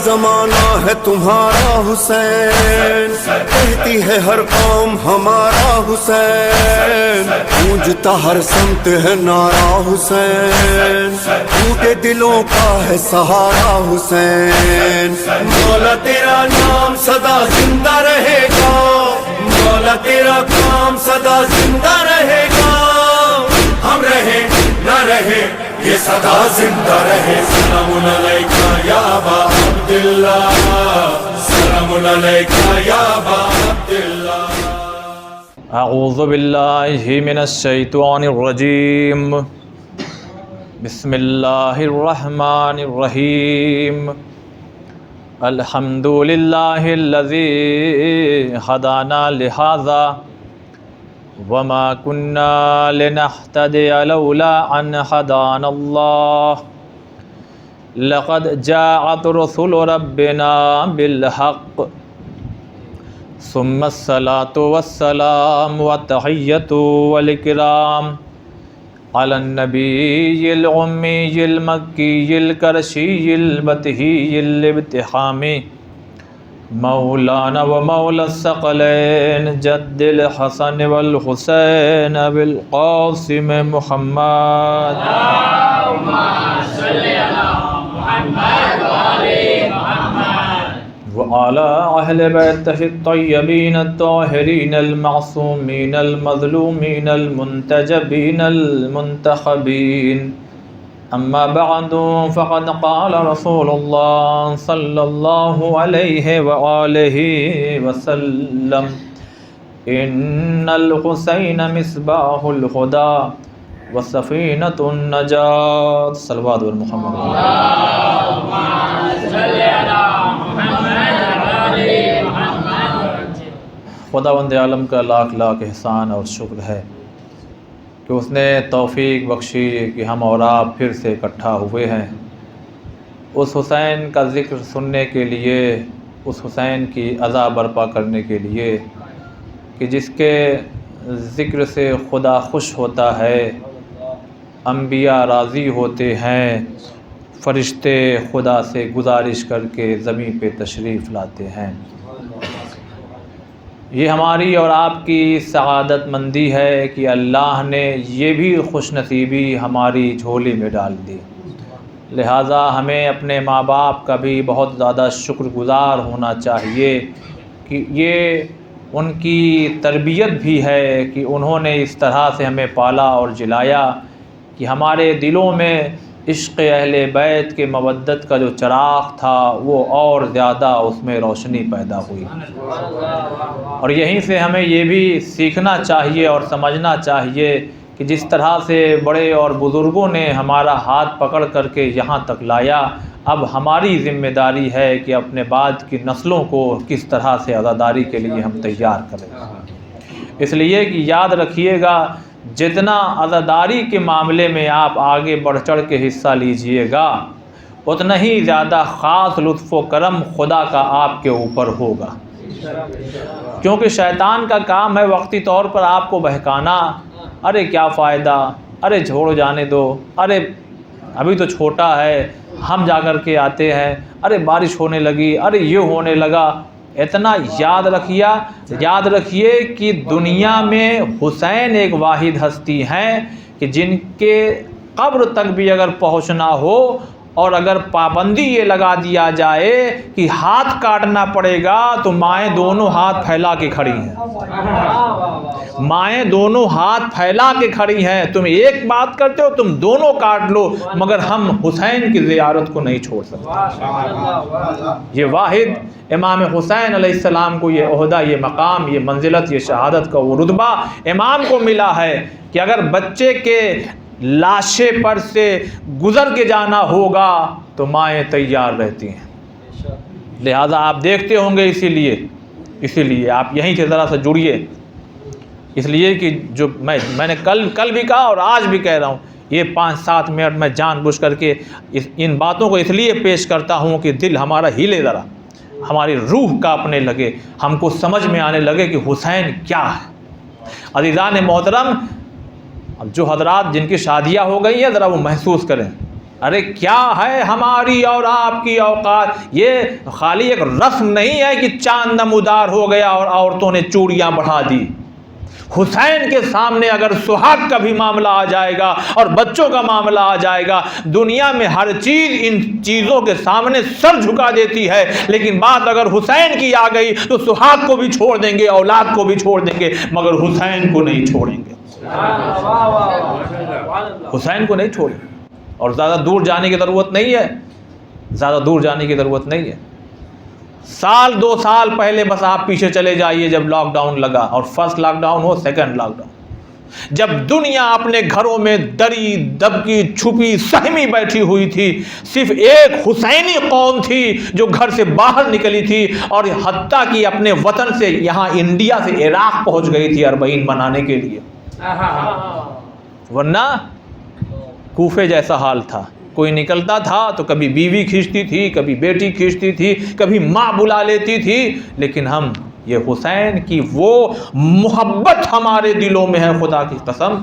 زمانہ ہے تمہارا حسین، کہتی ہے ہر قوم ہمارا حسین، گونجتا ہر سمت ہے نعرہ حسین، ٹوٹے دلوں کا ہے سہارا حسین۔ مولا تیرا نام سدا زندہ رہے گا، مولا تیرا کام سدا زندہ رہے گا، ہم رہے نہ رہے یہ سدا زندہ رہے۔ سلام علیکہ یا ابا عبداللہ، سلام علیکہ یا ابا عبداللہ۔ اعوذ باللہ من الشیطان الرجیم، بسم اللہ الرحمن الرحیم۔ الحمد للہ الذی ہدانا لہذا وما كنا لنهتدي لولا ان هدانا الله لقد جاءت رسل ربنا بالحق ثم الصلاة والسلام والتحية والإكرام على النبي الأمي المكي القرشي البتهي الابتهامي مولانا ومولا الثقلين جد الحسن والحسين بالقاسم محمد اللهم صل على محمد وآل محمد وعلى أهل بيته الطيبين الطاهرين المعصومين المظلومين المنتجبين المنتخبين۔ اما بعد فقد قال رسول اللہ صلی اللہ علیہ وآلہ وسلم ان الحسین مصباح الہدی وسفینۃ النجاۃ۔ صلوات محمد۔ اللهم صل على محمد وآل محمد۔ خداوند عالم کا لاکھ لاکھ احسان اور شکر ہے کہ اس نے توفیق بخشی کہ ہم اور آپ پھر سے اکٹھا ہوئے ہیں اس حسین کا ذکر سننے کے لیے، اس حسین کی عزا برپا کرنے کے لیے کہ جس کے ذکر سے خدا خوش ہوتا ہے، انبیاء راضی ہوتے ہیں، فرشتے خدا سے گزارش کر کے زمین پہ تشریف لاتے ہیں۔ یہ ہماری اور آپ کی سعادت مندی ہے کہ اللہ نے یہ بھی خوش نصیبی ہماری جھولی میں ڈال دی، لہٰذا ہمیں اپنے ماں باپ کا بھی بہت زیادہ شکر گزار ہونا چاہیے کہ یہ ان کی تربیت بھی ہے کہ انہوں نے اس طرح سے ہمیں پالا اور جلایا کہ ہمارے دلوں میں عشق اہل بیت کے مودت کا جو چراغ تھا وہ اور زیادہ اس میں روشنی پیدا ہوئی، اور یہیں سے ہمیں یہ بھی سیکھنا چاہیے اور سمجھنا چاہیے کہ جس طرح سے بڑے اور بزرگوں نے ہمارا ہاتھ پکڑ کر کے یہاں تک لایا، اب ہماری ذمہ داری ہے کہ اپنے بعد کی نسلوں کو کس طرح سے عزاداری کے لیے ہم تیار کریں۔ اس لیے کہ یاد رکھیے گا جتنا عزاداری کے معاملے میں آپ آگے بڑھ چڑھ کے حصہ لیجئے گا اتنا ہی زیادہ خاص لطف و کرم خدا کا آپ کے اوپر ہوگا، کیونکہ شیطان کا کام ہے وقتی طور پر آپ کو بہکانا، ارے کیا فائدہ، ارے چھوڑ جانے دو، ارے ابھی تو چھوٹا ہے، ہم جا کر کے آتے ہیں، ارے بارش ہونے لگی، ارے یہ ہونے لگا۔ اتنا یاد رکھیے کہ دنیا میں حسین ایک واحد ہستی ہیں کہ جن کے قبر تک بھی اگر پہنچنا ہو اور اگر پابندی یہ لگا دیا جائے کہ ہاتھ کاٹنا پڑے گا تو مائیں دونوں ہاتھ پھیلا کے کھڑی ہیں، مائیں دونوں ہاتھ پھیلا کے کھڑی ہیں، تم ایک بات کرتے ہو تم دونوں کاٹ لو مگر ہم حسین کی زیارت کو نہیں چھوڑ سکتے۔ یہ واحد امام حسین علیہ السلام کو یہ عہدہ، یہ مقام، یہ منزلت، یہ شہادت کا وہ رتبہ امام کو ملا ہے کہ اگر بچے کے لاشے پر سے گزر کے جانا ہوگا تو مائیں تیار رہتی ہیں، لہذا آپ دیکھتے ہوں گے، اسی لیے آپ یہیں سے ذرا سا جڑیے، اس لیے کہ جو میں نے کل بھی کہا اور آج بھی کہہ رہا ہوں، یہ 5-7 منٹ میں جان بوجھ کر کے ان باتوں کو اس لیے پیش کرتا ہوں کہ دل ہمارا ہلے، ذرا ہماری روح کانپنے لگے، ہم کو سمجھ میں آنے لگے کہ حسین کیا ہے۔ عزیزان محترم، اب جو حضرات جن کی شادیاں ہو گئی ہیں ذرا وہ محسوس کریں ارے کیا ہے ہماری اور آپ کی اوقات؟ یہ خالی ایک رسم نہیں ہے کہ چاند نمودار ہو گیا اور عورتوں نے چوڑیاں بڑھا دی. حسین کے سامنے اگر سہاگ کا بھی معاملہ آ جائے گا اور بچوں کا معاملہ آ جائے گا، دنیا میں ہر چیز ان چیزوں کے سامنے سر جھکا دیتی ہے، لیکن بات اگر حسین کی آ گئی تو سہاگ کو بھی چھوڑ دیں گے، اولاد کو بھی چھوڑ دیں گے، مگر حسین کو نہیں چھوڑیں گے. حسین کو نہیں چھوڑیں. اور زیادہ دور جانے کی ضرورت نہیں ہے، زیادہ دور جانے کی ضرورت نہیں ہے. سال 2 سال پہلے بس آپ پیچھے چلے جائیے، جب لاک ڈاؤن لگا، اور فرسٹ لاک ڈاؤن ہو، سیکنڈ لاک ڈاؤن، جب دنیا اپنے گھروں میں دری دبکی چھپی سہمی بیٹھی ہوئی تھی، صرف ایک حسینی قوم تھی جو گھر سے باہر نکلی تھی، اور حتیٰ کہ اپنے وطن سے یہاں انڈیا سے عراق پہنچ گئی تھی اربعین منانے کے لیے. ورنہ کوفے جیسا حال تھا. کوئی نکلتا تھا تو کبھی بیوی کھینچتی تھی، کبھی بیٹی کھینچتی تھی، کبھی ماں بلا لیتی تھی، لیکن ہم یہ حسین کی وہ محبت ہمارے دلوں میں ہے، خدا کی قسم،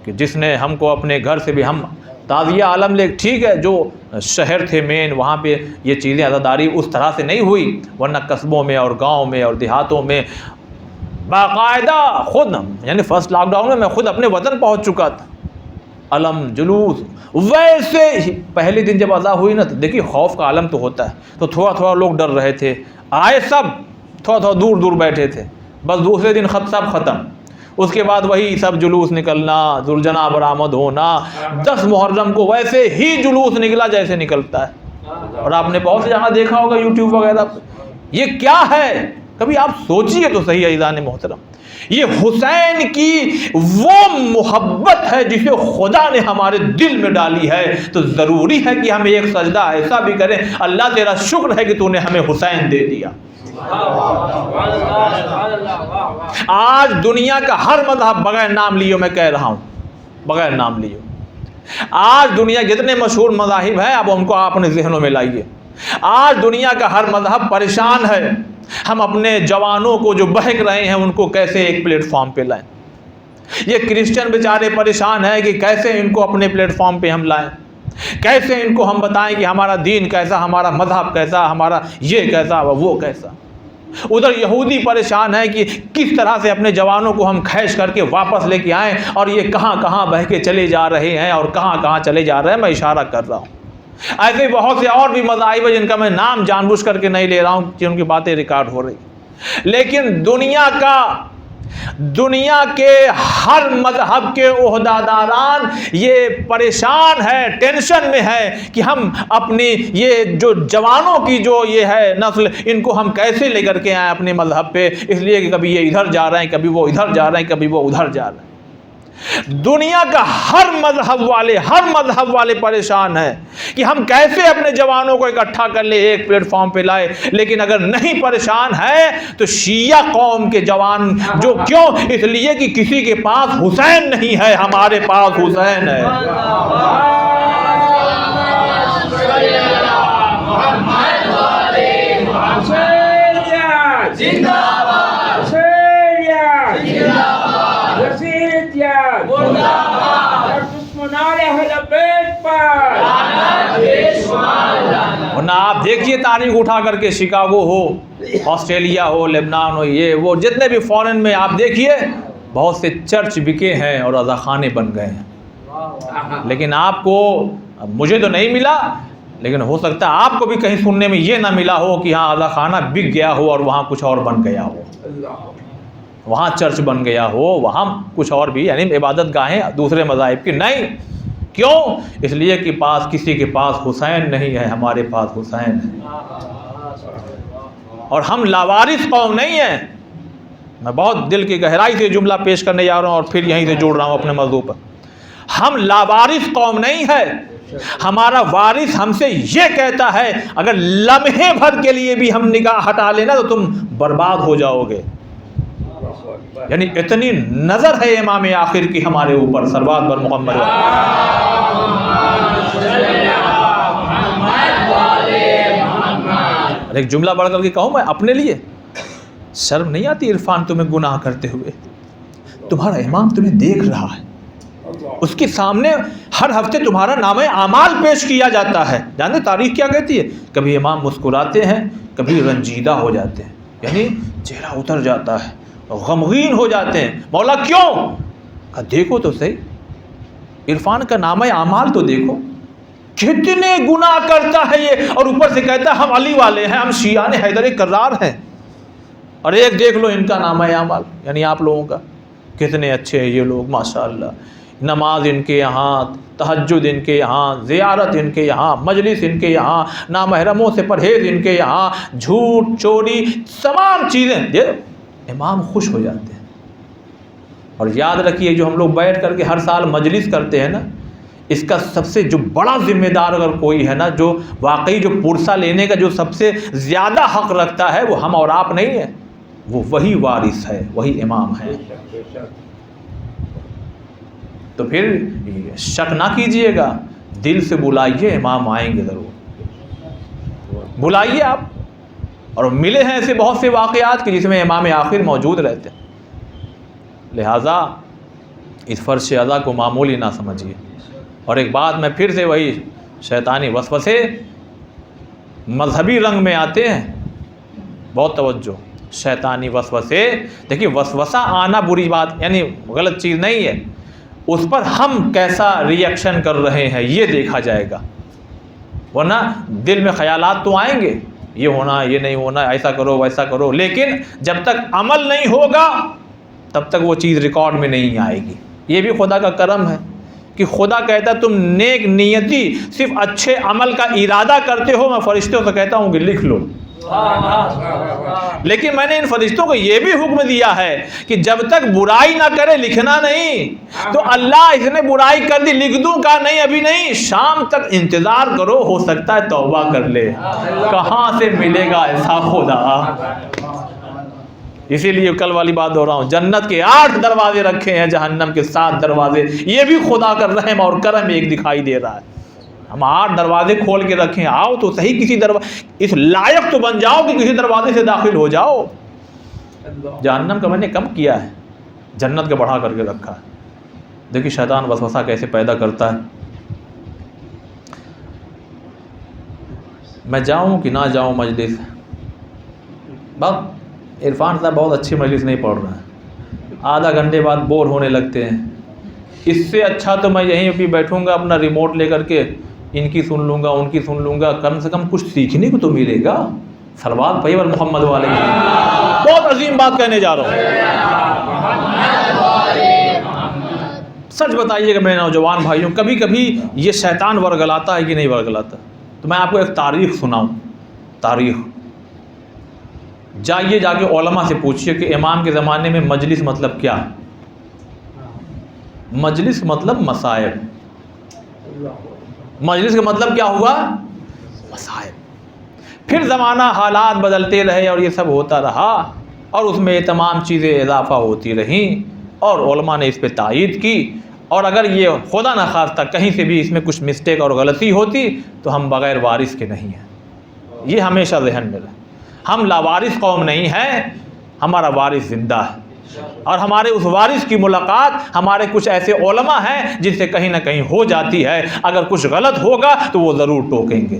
کہ جس نے ہم کو اپنے گھر سے بھی، ہم تعزیہ عالم لے، ٹھیک ہے جو شہر تھے مین، وہاں پہ یہ چیزیں عزاداری اس طرح سے نہیں ہوئی، ورنہ قصبوں میں اور گاؤں میں اور دیہاتوں میں باقاعدہ خود، یعنی فرسٹ لاک ڈاؤن میں میں خود اپنے وطن پہنچ چکا تھا. علم جلوس ویسے ہی پہلے دن جب اذا ہوئی نا، تو دیکھیے خوف کا عالم تو ہوتا ہے، تو تھوڑا تھوڑا لوگ ڈر رہے تھے، آئے سب تھوڑا تھوڑا دور دور بیٹھے تھے، بس دوسرے دن سب ختم. اس کے بعد وہی سب جلوس نکلنا، ذوالجناح برآمد ہونا. 10 محرم کو ویسے ہی جلوس نکلا جیسے نکلتا ہے، اور آپ نے بہت سے جگہ دیکھا ہوگا یوٹیوب وغیرہ پہ. یہ کیا ہے؟ کبھی آپ سوچیے تو صحیح عزیزان محترم، یہ حسین کی وہ محبت ہے جسے خدا نے ہمارے دل میں ڈالی ہے. تو ضروری ہے کہ ہم ایک سجدہ ایسا بھی کریں، اللہ تیرا شکر ہے کہ تو نے ہمیں حسین دے دیا. آج دنیا کا ہر مذہب، بغیر نام لیے میں کہہ رہا ہوں، بغیر نام لیے، آج دنیا جتنے مشہور مذاہب ہیں اب ان کو آپ اپنے ذہنوں میں لائیے. آج دنیا کا ہر مذہب پریشان ہے ہم اپنے جوانوں کو جو بہک رہے ہیں ان کو کیسے ایک پلیٹ فارم پہ لائیں. یہ کرسچن بیچارے پریشان ہیں کہ کیسے ان کو اپنے پلیٹ فارم پہ ہم لائیں، کیسے ان کو ہم بتائیں کہ ہمارا دین کیسا، ہمارا مذہب کیسا، ہمارا یہ کیسا وہ کیسا. ادھر یہودی پریشان ہے کہ کس طرح سے اپنے جوانوں کو ہم کھینچ کر کے واپس لے کے آئیں، اور یہ کہاں کہاں بہہ کے چلے جا رہے ہیں اور کہاں کہاں چلے جا رہے ہیں. میں اشارہ کر رہا ہوں. ایسے بہت سے اور بھی مذاہب ہیں جن کا میں نام جان بوجھ کر کے نہیں لے رہا ہوں کہ ان کی باتیں ریکارڈ ہو رہی، لیکن دنیا کے ہر مذہب کے عہدیداران یہ پریشان ہے، ٹینشن میں ہے کہ ہم اپنی یہ جو جوانوں کی جو یہ ہے نسل، ان کو ہم کیسے لے کر کے آئیں اپنے مذہب پہ. اس لیے کہ کبھی یہ ادھر جا رہے ہیں، کبھی وہ ادھر جا رہے ہیں، کبھی وہ ادھر جا رہے ہیں. دنیا کا ہر مذہب والے پریشان ہیں کہ ہم کیسے اپنے جوانوں کو اکٹھا کر لیں، ایک پلیٹ فارم پہ لائے. لیکن اگر نہیں پریشان ہے تو شیعہ قوم کے جوان جو، کیوں؟ اس لیے کہ کسی کے پاس حسین نہیں ہے، ہمارے پاس حسین ہے. ورنہ آپ دیکھیے تاریخ اٹھا کر کے، شکاگو ہو، آسٹریلیا ہو، لبنان ہو، یہ وہ جتنے بھی فورن میں آپ دیکھیے بہت سے چرچ بکے ہیں اور عزا خانے بن گئے ہیں. لیکن آپ کو، مجھے تو نہیں ملا، لیکن ہو سکتا ہے آپ کو بھی کہیں سننے میں یہ نہ ملا ہو کہ ہاں عزا خانہ بک گیا ہو اور وہاں کچھ اور بن گیا ہو، وہاں چرچ بن گیا ہو، وہاں کچھ اور بھی، یعنی عبادت گاہیں دوسرے مذاہب کی نہیں. کیوں؟ اس لیے کہ کسی کے پاس حسین نہیں ہے، ہمارے پاس حسین ہے. اور ہم لاوارث قوم نہیں ہیں. میں بہت دل کی گہرائی سے جملہ پیش کرنے جا رہا ہوں اور پھر یہیں سے جوڑ رہا ہوں اپنے موضوع پر. ہم لاوارث قوم نہیں ہے. ہمارا وارث ہم سے یہ کہتا ہے اگر لمحے بھر کے لیے بھی ہم نگاہ ہٹا لینا تو تم برباد ہو جاؤ گے. یعنی اتنی نظر ہے امام آخر کی ہمارے اوپر، صلوات بر محمد. ایک جملہ پڑھ کر کے کہوں میں اپنے لیے، شرم نہیں آتی عرفان تمہیں گناہ کرتے ہوئے؟ تمہارا امام تمہیں دیکھ رہا ہے، اس کے سامنے ہر ہفتے تمہارا نامہ اعمال پیش کیا جاتا ہے. جانتے تاریخ کیا کہتی ہے؟ کبھی امام مسکراتے ہیں، کبھی رنجیدہ ہو جاتے ہیں، یعنی چہرہ اتر جاتا ہے، غمگین ہو جاتے ہیں. مولا کیوں؟ کہا دیکھو تو صحیح عرفان کا نامہ اعمال تو دیکھو، کتنے گناہ کرتا ہے یہ، اور اوپر سے کہتا ہے ہم علی والے ہیں، ہم شیعان حیدر کرار ہیں. اور ایک دیکھ لو ان کا نامہ اعمال، یعنی آپ لوگوں کا، کتنے اچھے ہیں یہ لوگ ماشاءاللہ. نماز ان کے یہاں، تہجد ان کے یہاں، زیارت ان کے یہاں، مجلس ان کے یہاں، نامحرموں سے پرہیز ان کے یہاں، جھوٹ چوری تمام چیزیں. یہ امام خوش ہو جاتے ہیں. اور یاد رکھیے جو ہم لوگ بیٹھ کر کے ہر سال مجلس کرتے ہیں نا، اس کا سب سے جو بڑا ذمہ دار اگر کوئی ہے نا، جو واقعی جو پرسہ لینے کا جو سب سے زیادہ حق رکھتا ہے، وہ ہم اور آپ نہیں ہیں، وہ وہی وارث ہے، وہی امام ہے. تو پھر شک نہ کیجئے گا، دل سے بلائیے، امام آئیں گے ضرور. بلائیے آپ. اور ملے ہیں ایسے بہت سے واقعات کہ جس میں امام آخر موجود رہتے ہیں. لہٰذا اس فرض اعضا کو معمولی نہ سمجھیے. اور ایک بات میں پھر سے وہی شیطانی وسوسے مذہبی رنگ میں آتے ہیں، بہت توجہ. شیطانی وسوسے، دیکھیے وسوسہ آنا بری بات یعنی غلط چیز نہیں ہے، اس پر ہم کیسا ری ایکشن کر رہے ہیں یہ دیکھا جائے گا. ورنہ دل میں خیالات تو آئیں گے، یہ ہونا یہ نہیں ہونا، ایسا کرو ویسا کرو، لیکن جب تک عمل نہیں ہوگا تب تک وہ چیز ریکارڈ میں نہیں آئے گی. یہ بھی خدا کا کرم ہے کہ خدا کہتا ہے تم نیک نیتی صرف اچھے عمل کا ارادہ کرتے ہو، میں فرشتوں سے کہتا ہوں کہ لکھ لو. لیکن میں نے ان فرشتوں کو یہ بھی حکم دیا ہے کہ جب تک برائی نہ کرے لکھنا نہیں. تو اللہ اس نے برائی کر دی، لکھ دوں کا نہیں، ابھی نہیں، شام تک انتظار کرو، ہو سکتا ہے توبہ کر لے. کہاں سے ملے گا ایسا خدا؟ اسی لیے کل والی بات ہو رہا ہوں، جنت کے 8 دروازے رکھے ہیں، جہنم کے 7 دروازے. یہ بھی خدا کا رحم اور کرم ایک دکھائی دے رہا ہے. ہم 8 دروازے کھول کے رکھیں، آؤ تو صحیح کسی دروازے، اس لائق تو بن جاؤ کہ کسی دروازے سے داخل ہو جاؤ. جہنم کا میں نے کم کیا ہے، جنت کا بڑھا کر کے رکھا ہے. دیکھیے شیطان وسوسہ کیسے پیدا کرتا ہے. میں جاؤں کہ نہ جاؤں مجلس، بس عرفان صاحب بہت اچھی مجلس نہیں پڑھ رہا ہے، آدھا گھنٹے بعد بور ہونے لگتے ہیں. اس سے اچھا تو میں یہیں بھی بیٹھوں گا اپنا ریموٹ لے کر کے، ان کی سن لوں گا ان کی سن لوں گا، کم سے کم کچھ سیکھنے کو تو ملے گا. صلوات پڑھیے محمد والے. بہت عظیم بات کہنے جا رہا ہوں. سچ بتائیے گا میرے نوجوان بھائیوں، کبھی کبھی یہ شیطان ورگلاتا ہے کہ نہیں ورگلاتا؟ تو میں آپ کو ایک تاریخ سناؤں. تاریخ جائیے جا کے علماء سے پوچھئے کہ امام کے زمانے میں مجلس مطلب کیا ہے. مجلس مطلب مصائب. مجلس کا مطلب کیا ہوا؟ مصائب. پھر زمانہ حالات بدلتے رہے اور یہ سب ہوتا رہا، اور اس میں یہ تمام چیزیں اضافہ ہوتی رہیں، اور علماء نے اس پہ تائید کی. اور اگر یہ خدا نخواستہ کہیں سے بھی اس میں کچھ مسٹیک اور غلطی ہوتی تو ہم بغیر وارث کے نہیں ہیں. یہ ہمیشہ ذہن میں رہے. ہم لاوارث قوم نہیں ہیں، ہمارا وارث زندہ ہے. اور ہمارے اس وارث کی ملاقات ہمارے کچھ ایسے علماء ہیں جن سے کہیں نہ کہیں ہو جاتی ہے. اگر کچھ غلط ہوگا تو وہ ضرور ٹوکیں گے،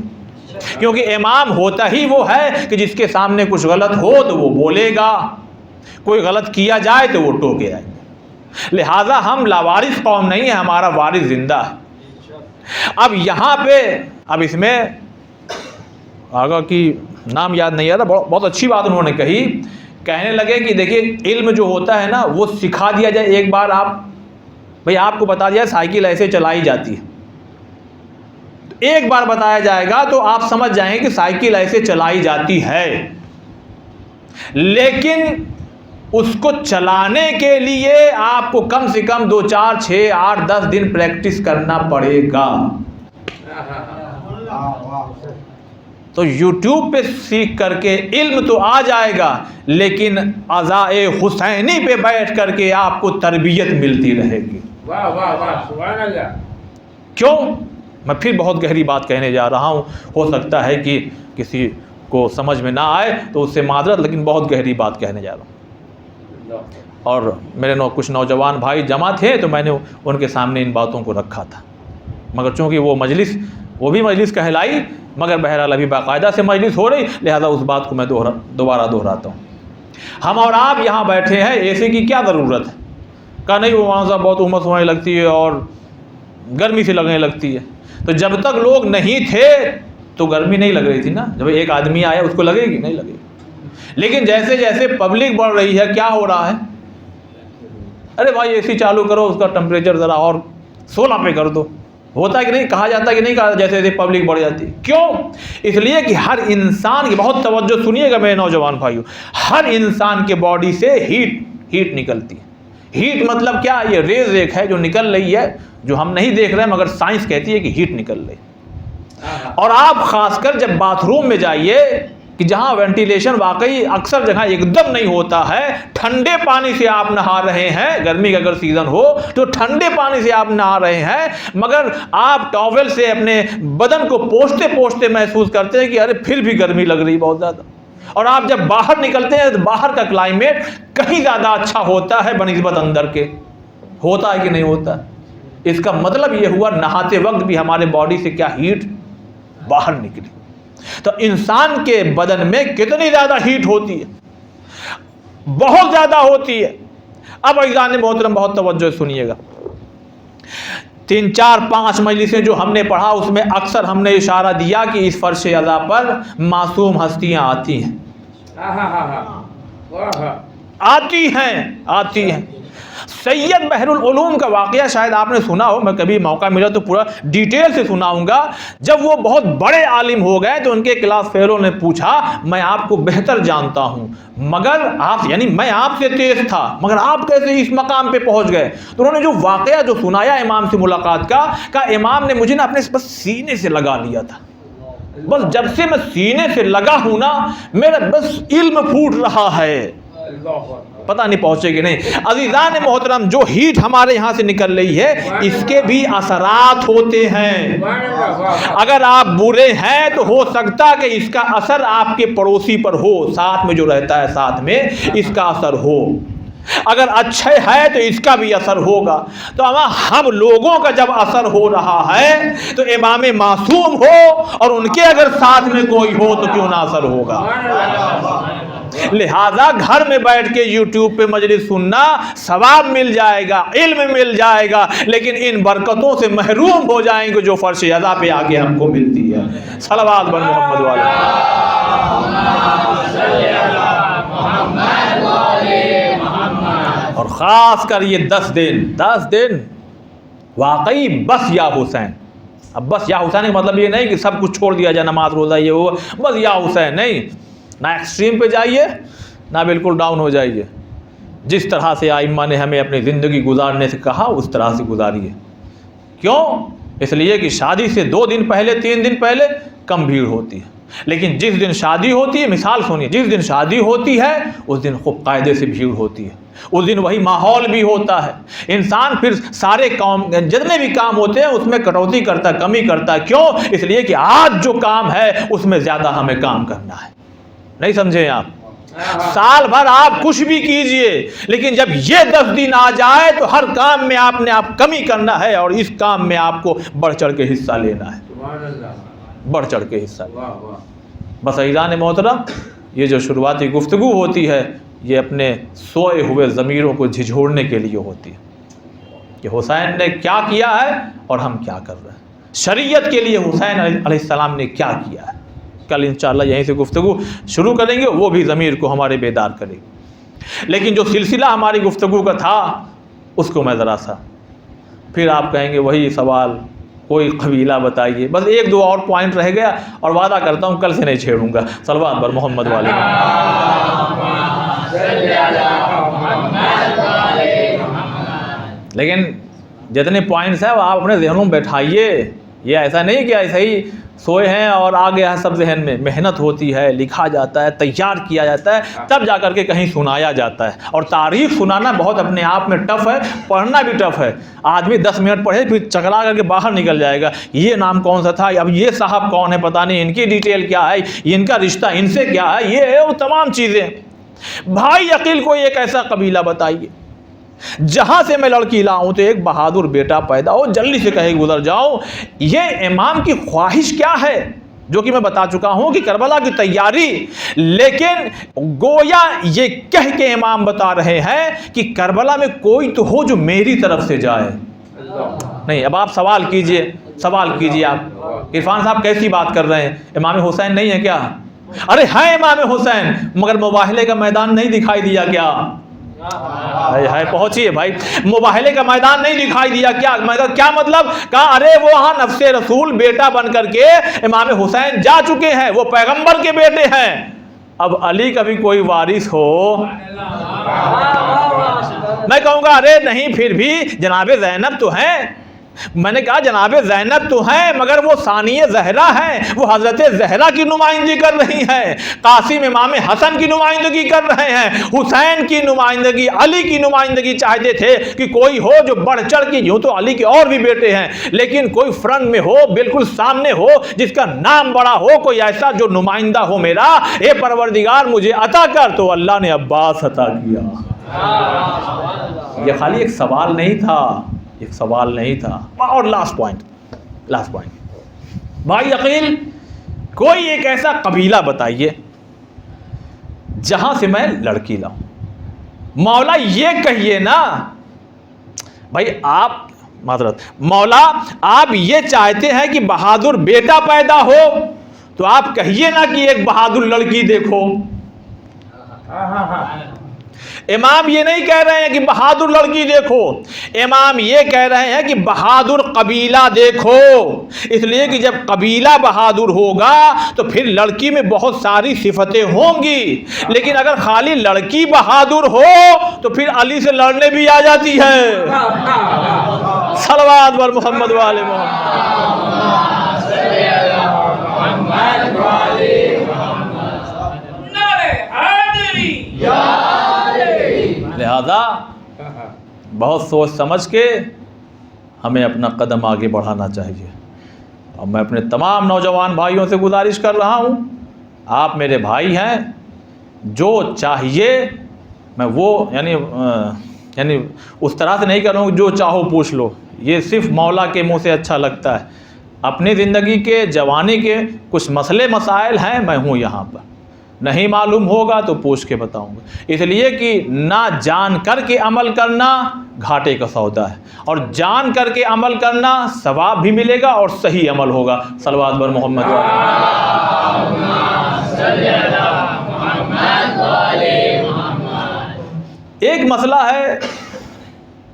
کیونکہ امام ہوتا ہی وہ ہے کہ جس کے سامنے کچھ غلط ہو تو وہ بولے گا، کوئی غلط کیا جائے تو وہ ٹوکے آئیں گے. لہٰذا ہم لاوارث قوم نہیں ہیں، ہمارا وارث زندہ ہے. اب یہاں پہ اب اس میں آگا کی نام یاد نہیں آ رہا، بہت اچھی بات انہوں نے کہی. کہنے لگے کہ دیکھیے علم جو ہوتا ہے نا وہ سکھا دیا جائے. ایک بار آپ کو بتا دیا سائیکل ایسے چلائی جاتی ہے، ایک بار بتایا جائے گا تو آپ سمجھ جائیں کہ سائیکل ایسے چلائی جاتی ہے. لیکن اس کو چلانے کے لیے آپ کو کم سے کم 2 4 6 8 10 دن پریکٹس کرنا پڑے گا. تو یوٹیوب پہ سیکھ کر کے علم تو آ جائے گا، لیکن عزائے حسینی پہ بیٹھ کر کے آپ کو تربیت ملتی رہے گی. واہ واہ واہ سبحان اللہ. کیوں؟ میں پھر بہت گہری بات کہنے جا رہا ہوں، ہو سکتا ہے کہ کسی کو سمجھ میں نہ آئے تو اس سے معذرت، لیکن بہت گہری بات کہنے جا رہا ہوں. اور میرے کچھ نوجوان بھائی جمع تھے تو میں نے ان کے سامنے ان باتوں کو رکھا تھا، مگر چونکہ وہ بھی مجلس کہلائی، مگر بہرحال ابھی باقاعدہ سے مجلس ہو رہی، لہذا اس بات کو میں دوبارہ دہراتا ہوں۔ ہم اور آپ یہاں بیٹھے ہیں، اے سی کی کیا ضرورت ہے؟ کہا نہیں وہ وہاں سے بہت امس ہونے لگتی ہے اور گرمی سے لگنے لگتی ہے۔ تو جب تک لوگ نہیں تھے تو گرمی نہیں لگ رہی تھی نا، جب ایک آدمی آیا اس کو لگے گی؟ نہیں لگے گی۔ لیکن جیسے جیسے پبلک بڑھ رہی ہے کیا ہو رہا ہے؟ ارے بھائی اے سی چالو کرو، اس کا ٹمپریچر ذرا اور 16 پہ کر دو۔ ہوتا ہے کہ نہیں؟ کہا جاتا ہے کہ نہیں کہا؟ جیسے جیسے پبلک بڑھ جاتی ہے۔ کیوں؟ اس لیے کہ ہر انسان کی، بہت توجہ سنیے گا میرے نوجوان بھائیو، ہر انسان کے باڈی سے ہیٹ نکلتی ہے۔ ہیٹ مطلب کیا؟ یہ ریز ایک ہے جو نکل رہی ہے، جو ہم نہیں دیکھ رہے ہیں مگر سائنس کہتی ہے کہ ہیٹ نکل رہی ہے۔ اور آپ خاص کر جب باتھ روم میں جائیے کہ جہاں وینٹیلیشن واقعی اکثر جگہ ایک دم نہیں ہوتا ہے، ٹھنڈے پانی سے آپ نہا رہے ہیں، گرمی کا اگر سیزن ہو تو ٹھنڈے پانی سے آپ نہا رہے ہیں، مگر آپ ٹاول سے اپنے بدن کو پوچھتے پوچھتے محسوس کرتے ہیں کہ ارے پھر بھی گرمی لگ رہی بہت زیادہ۔ اور آپ جب باہر نکلتے ہیں تو باہر کا کلائمیٹ کہیں زیادہ اچھا ہوتا ہے بنسبت اندر کے۔ ہوتا ہے کہ نہیں ہوتا؟ اس کا مطلب یہ ہوا نہاتے وقت بھی ہمارے باڈی سے کیا ہیٹ باہر نکلی۔ تو انسان کے بدن میں کتنی زیادہ ہیٹ ہوتی ہے؟ بہت زیادہ ہوتی ہے۔ اب عزیزان محترم بہت توجہ سنیے گا، 3 4 5 مجلسیں جو ہم نے پڑھا اس میں اکثر ہم نے اشارہ دیا کہ اس فرش اعضاء پر معصوم ہستیاں آتی ہیں، آتی ہیں۔ سید بحر العلوم کا واقعہ شاید آپ نے سنا ہو، میں کبھی موقع ملا تو پورا ڈیٹیل سے سناؤں گا۔ جب وہ بہت بڑے عالم ہو گئے تو ان کے کلاس فیلو نے پوچھا میں آپ کو بہتر جانتا ہوں مگر آپ، یعنی میں آپ سے تیز تھا مگر آپ کیسے اس مقام پہ پہنچ گئے؟ تو انہوں نے جو واقعہ جو سنایا امام سے ملاقات کا، کہا امام نے مجھے نا اپنے بس سینے سے لگا لیا تھا، بس جب سے میں سینے سے لگا ہوں نا میرا بس علم پھوٹ رہا ہے۔ پتہ نہیں پہنچے کہ نہیں۔ عزیزان محترم جو ہیٹ ہمارے یہاں سے نکل رہی ہے اس کے بھی اثرات ہوتے ہیں۔ اگر آپ برے ہیں تو ہو سکتا کہ اس کا اثر آپ کے پڑوسی پر ہو، ساتھ میں جو رہتا ہے ساتھ میں اس کا اثر ہو۔ اگر اچھے ہے تو اس کا بھی اثر ہوگا۔ تو ہم لوگوں کا جب اثر ہو رہا ہے تو امام معصوم ہو اور ان کے اگر ساتھ میں کوئی ہو تو کیوں نہ اثر ہوگا۔ لہذا گھر میں بیٹھ کے یوٹیوب پہ مجلس سننا ثواب مل جائے گا، علم مل جائے گا، لیکن ان برکتوں سے محروم ہو جائیں گے جو فرش اعضاء پہ آگے ہم کو ملتی ہے۔ صلوات بر محمد والے۔ اور خاص کر یہ 10 دن واقعی بس یا حسین۔ اب بس یا حسین کا مطلب یہ نہیں کہ سب کچھ چھوڑ دیا جائے، نماز روزہ یہ وہ، بس یا حسین نہیں، نہ ایکسٹریم پہ جائیے نہ بالکل ڈاؤن ہو جائیے۔ جس طرح سے ائمہ نے ہمیں اپنی زندگی گزارنے سے کہا اس طرح سے گزاریے۔ کیوں؟ اس لیے کہ شادی سے 2 دن پہلے 3 دن پہلے کم بھیڑ ہوتی ہے، لیکن جس دن شادی ہوتی ہے، مثال سنیے، جس دن شادی ہوتی ہے اس دن خوب قاعدے سے بھیڑ ہوتی ہے، اس دن وہی ماحول بھی ہوتا ہے۔ انسان پھر سارے کام جتنے بھی کام ہوتے ہیں اس میں کٹوتی کرتا ہے، کمی کرتا ہے۔ کیوں؟ اس لیے کہ آج جو کام ہے اس میں زیادہ ہمیں کام کرنا ہے۔ نہیں سمجھے آپ؟ سال بھر آپ کچھ بھی کیجئے لیکن جب یہ 10 دن آ جائے تو ہر کام میں آپ نے کمی کرنا ہے اور اس کام میں آپ کو بڑھ چڑھ کے حصہ لینا ہے، بڑھ چڑھ کے حصہ لینا۔ بس عزیزان محترم یہ جو شروعاتی گفتگو ہوتی ہے یہ اپنے سوئے ہوئے ضمیروں کو جھنجھوڑنے کے لیے ہوتی ہے کہ حسین نے کیا کیا ہے اور ہم کیا کر رہے ہیں، شریعت کے لیے حسین علیہ السلام نے کیا کیا ہے۔ کل انشاءاللہ یہیں سے گفتگو شروع کریں گے، وہ بھی ضمیر کو ہمارے بیدار کرے گی۔ لیکن جو سلسلہ ہماری گفتگو کا تھا اس کو میں ذرا سا پھر آپ کہیں گے وہی سوال، کوئی قبیلہ بتائیے، بس 1-2 اور پوائنٹ رہ گیا اور وعدہ کرتا ہوں کل سے نہیں چھیڑوں گا۔ صلوات بر محمد والے۔ لیکن جتنے پوائنٹس ہیں وہ آپ اپنے ذہنوں میں بیٹھائیے، یہ ایسا نہیں کہ ایسا ہی سوئے ہیں اور آ گیا ہے سب ذہن میں۔ محنت ہوتی ہے، لکھا جاتا ہے، تیار کیا جاتا ہے، تب جا کر کے کہیں سنایا جاتا ہے۔ اور تاریخ سنانا بہت اپنے آپ میں ٹف ہے، پڑھنا بھی ٹف ہے۔ آدمی 10 منٹ پڑھے پھر چکرا کر کے باہر نکل جائے گا، یہ نام کون سا تھا، اب یہ صاحب کون ہے، پتہ نہیں ان کی ڈیٹیل کیا ہے، ان کا رشتہ ان سے کیا ہے، یہ وہ تمام چیزیں۔ بھائی عقیل کو ایک ایسا قبیلہ بتائیے جہاں سے میں لڑکی لاؤں تو ایک بہادر بیٹا پیدا ہو، جلدی سے کہیں گزر جاؤں۔ یہ امام کی خواہش کیا ہے، جو کہ میں بتا چکا ہوں کہ کربلا کی تیاری، لیکن گویا یہ کہہ کے امام بتا رہے ہیں کہ کربلا میں کوئی تو ہو جو میری طرف سے جائے۔ نہیں، اب آپ سوال کیجئے آپ عرفان صاحب کیسی بات کر رہے ہیں، امام حسین نہیں ہے کیا؟ ارے ہے امام حسین، مگر مباہلے کا میدان نہیں دکھائی دیا کیا؟ پہنچیے بھائی، مباہلے کا میدان نہیں دکھائی دیا کیا؟ کیا مطلب؟ کہا ارے وہ ہاں نفس رسول بیٹا بن کر کے امام حسین جا چکے ہیں، وہ پیغمبر کے بیٹے ہیں۔ اب علی کا بھی کوئی وارث ہو، میں کہوں گا ارے نہیں، پھر بھی جناب زینب تو ہیں۔ میں نے کہا جناب زینب تو ہیں، مگر وہ ثانیہ زہرا ہیں، وہ حضرت زہرا کی نمائندگی کر رہی ہیں، قاسم امام حسن کی نمائندگی کر رہے ہیں، حسین کی نمائندگی، علی کی نمائندگی چاہتے تھے کہ کوئی ہو جو بڑھ چڑھ کے، یوں تو علی کے اور بھی بیٹے ہیں لیکن کوئی فرنٹ میں ہو، بالکل سامنے ہو، جس کا نام بڑا ہو، کوئی ایسا جو نمائندہ ہو میرا، اے پروردگار مجھے عطا کر۔ تو اللہ نے عباس عطا کیا۔ یہ خالی ایک سوال نہیں تھا، اور لاسٹ پوائنٹ بھائی عقیل، کوئی ایک ایسا قبیلہ بتائیے جہاں سے میں لڑکی لاؤں۔ مولا یہ کہیے نا بھائی، آپ معذرت مولا آپ یہ چاہتے ہیں کہ بہادر بیٹا پیدا ہو تو آپ کہیے نا کہ ایک بہادر لڑکی دیکھو۔ امام یہ نہیں کہہ رہے ہیں کہ بہادر لڑکی دیکھو، امام یہ کہہ رہے ہیں کہ بہادر قبیلہ دیکھو، اس لیے کہ جب قبیلہ بہادر ہوگا تو پھر لڑکی میں بہت ساری صفتیں ہوں گی، لیکن اگر خالی لڑکی بہادر ہو تو پھر علی سے لڑنے بھی آ جاتی ہے۔ صلوات بر محمد والے لہذا بہت سوچ سمجھ کے ہمیں اپنا قدم آگے بڑھانا چاہیے۔ اور میں اپنے تمام نوجوان بھائیوں سے گزارش کر رہا ہوں، آپ میرے بھائی ہیں، جو چاہیے میں وہ یعنی اس طرح سے نہیں کر رہا ہوں جو چاہو پوچھ لو، یہ صرف مولا کے منہ سے اچھا لگتا ہے۔ اپنی زندگی کے جوانی کے کچھ مسئلے مسائل ہیں، میں ہوں یہاں پر، نہیں معلوم ہوگا تو پوچھ کے بتاؤں گا، اس لیے کہ نہ جان کر کے عمل کرنا گھاٹے کا سودا ہے، اور جان کر کے عمل کرنا ثواب بھی ملے گا اور صحیح عمل ہوگا۔ صلوات بر محمد۔ ایک مسئلہ ہے،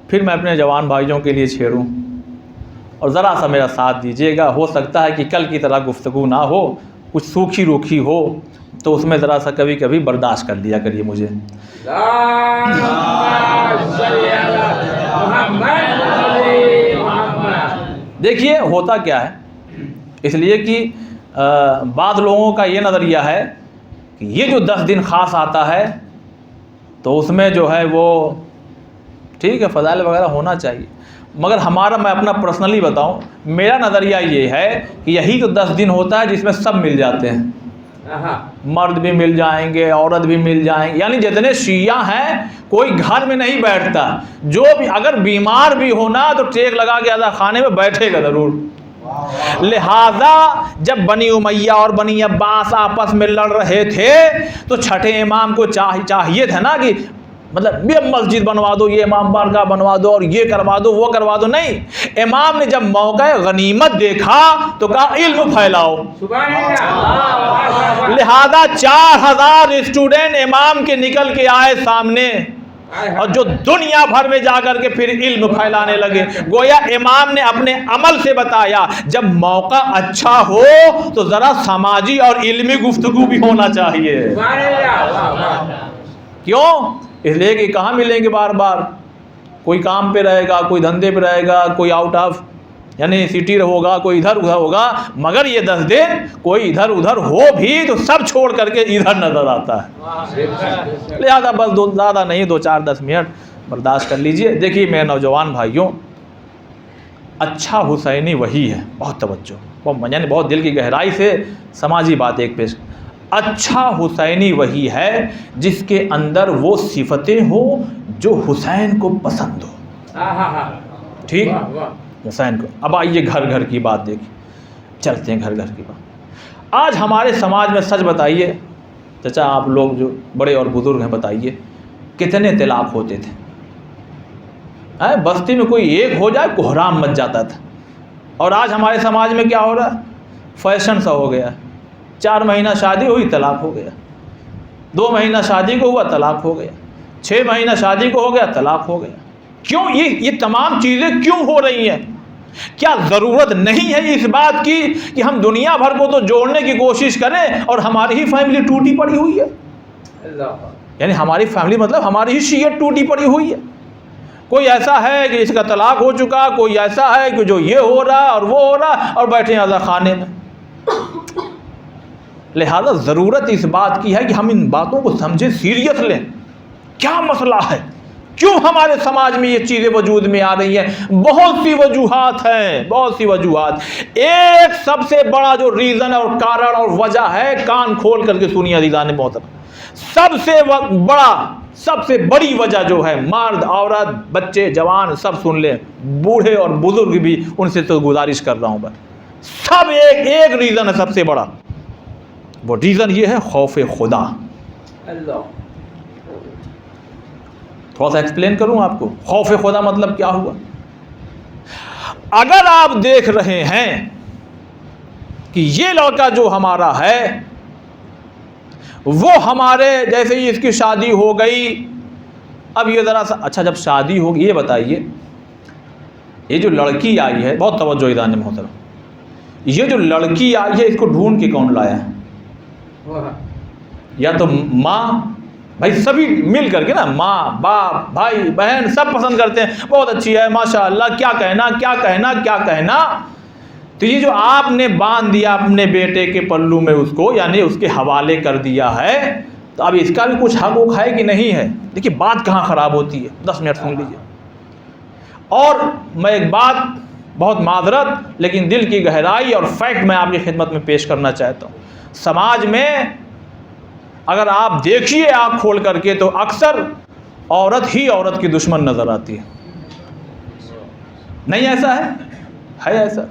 پھر میں اپنے جوان بھائیوں کے لیے چھیڑوں، اور ذرا سا میرا ساتھ دیجیے گا، ہو سکتا ہے کہ کل کی طرح گفتگو نہ ہو، کچھ سوکھی روکھی ہو، تو اس میں ذرا سا کبھی کبھی برداشت کر لیا کریے مجھے۔ دیکھیے ہوتا کیا ہے، اس لیے کہ بعض لوگوں کا یہ نظریہ ہے کہ یہ جو 10 دن خاص آتا ہے تو اس میں جو ہے وہ ٹھیک ہے فضائل وغیرہ ہونا چاہیے، مگر ہمارا، میں اپنا پرسنلی بتاؤں، میرا نظریہ یہ ہے کہ یہی تو 10 دن ہوتا ہے جس میں سب مل جاتے ہیں، مرد بھی مل جائیں گے، عورت بھی مل جائیں گے، یعنی جتنے شیعہ ہیں کوئی گھر میں نہیں بیٹھتا، جو بھی اگر بیمار بھی ہونا تو ٹیک لگا کے عزا خانے میں بیٹھے گا ضرور۔ لہذا جب بنی امیہ اور بنی عباس آپس میں لڑ رہے تھے تو چھٹے امام کو چاہیے تھا نا کہ مطلب یہ مسجد بنوا دو، یہ امام بارگاہ بنوا دو، اور یہ کروا دو، وہ کروا دو، نہیں، امام نے جب موقع غنیمت دیکھا تو کہا علم پھیلاؤ۔ لہذا 4000 اسٹوڈنٹ امام کے نکل کے آئے سامنے، اور جو دنیا بھر میں جا کر کے پھر علم پھیلانے لگے۔ گویا امام نے اپنے عمل سے بتایا جب موقع اچھا ہو تو ذرا سماجی اور علمی گفتگو بھی ہونا چاہیے۔ کیوں؟ اس لیے کہ کہاں ملیں گے بار بار، کوئی کام پہ رہے گا، کوئی دھندے پہ رہے گا، کوئی آؤٹ آف یعنی سٹی ہوگا، کوئی ادھر ادھر ہوگا، مگر یہ 10 دن کوئی ادھر ادھر ہو بھی تو سب چھوڑ کر کے ادھر نظر آتا ہے۔ لہذا بس زیادہ نہیں، 2-4-10 منٹ برداشت کر لیجئے۔ دیکھیے میرے نوجوان بھائیوں، اچھا حسینی وہی ہے، بہت توجہ، یعنی بہت دل کی گہرائی سے سماجی بات ایک پیش، اچھا حسینی وہی ہے جس کے اندر وہ صفتیں ہوں جو حسین کو پسند ہو. ٹھیک, حسین کو. اب آئیے گھر گھر کی بات دیکھیں, چلتے ہیں گھر گھر کی بات. آج ہمارے سماج میں سچ بتائیے چچا, آپ لوگ جو بڑے اور بزرگ ہیں بتائیے کتنے طلاق ہوتے تھے؟ بستی میں کوئی ایک ہو جائے کوہرام مچ جاتا تھا. اور آج ہمارے سماج میں کیا ہو رہا ہے؟ فیشن سا ہو گیا. 4 مہینہ شادی ہوئی طلاق ہو گیا, 2 مہینہ شادی کو ہوا طلاق ہو گیا, 6 مہینہ شادی کو ہو گیا طلاق ہو گیا. کیوں یہ تمام چیزیں کیوں ہو رہی ہیں؟ کیا ضرورت نہیں ہے اس بات کی کہ ہم دنیا بھر کو تو جوڑنے کی کوشش کریں اور ہماری ہی فیملی ٹوٹی پڑی ہوئی ہے؟ یعنی ہماری فیملی مطلب ہماری ہی شیعت ٹوٹی پڑی ہوئی ہے. کوئی ایسا ہے کہ اس کا طلاق ہو چکا, کوئی ایسا ہے کہ جو یہ ہو رہا اور وہ ہو رہا اور بیٹھے ہیں عزا خانے میں. لہذا ضرورت اس بات کی ہے کہ ہم ان باتوں کو سمجھیں, سیریس لیں. کیا مسئلہ ہے؟ کیوں ہمارے سماج میں یہ چیزیں وجود میں آ رہی ہیں؟ بہت سی وجوہات ہیں, بہت سی وجوہات. ایک سب سے بڑا جو ریزن اور کارن اور وجہ ہے, کان کھول کر کے سنیے عزیزان محترم, سب سے بڑی وجہ جو ہے, مرد عورت بچے جوان سب سن لیں, بوڑھے اور بزرگ بھی, ان سے تو گزارش کر رہا ہوں بس, سب ایک ریزن ہے سب سے بڑا. وہ ریزن یہ ہے خوف خدا. تھوڑا سا ایکسپلین کروں آپ کو, خوف خدا مطلب کیا ہوا. اگر آپ دیکھ رہے ہیں کہ یہ لڑکا جو ہمارا ہے وہ ہمارے جیسے ہی اس کی شادی ہو گئی, اب یہ ذرا سا اچھا جب شادی ہوگی یہ بتائیے, یہ جو لڑکی آئی ہے, بہت توجہ عزیزان محترم, یہ جو لڑکی آئی ہے اس کو ڈھونڈ کے کون لایا ہے؟ یا تو ماں, بھائی سبھی مل کر کے نا, ماں باپ بھائی بہن سب پسند کرتے ہیں, بہت اچھی ہے ماشاء اللہ, کیا کہنا کیا کہنا کیا کہنا. تو یہ جو آپ نے باندھ دیا اپنے بیٹے کے پلو میں اس کو, یعنی اس کے حوالے کر دیا ہے, تو اب اس کا بھی کچھ حق وق ہے کہ نہیں ہے؟ دیکھیے بات کہاں خراب ہوتی ہے, 10 منٹ سن لیجیے. اور میں ایک بات, بہت معذرت لیکن دل کی گہرائی اور فیکٹ میں آپ کی خدمت میں پیش کرنا چاہتا ہوں. سماج میں اگر آپ دیکھیے آنکھ کھول کر کے تو اکثر عورت ہی عورت کی دشمن نظر آتی ہے. نہیں ایسا ہے ایسا,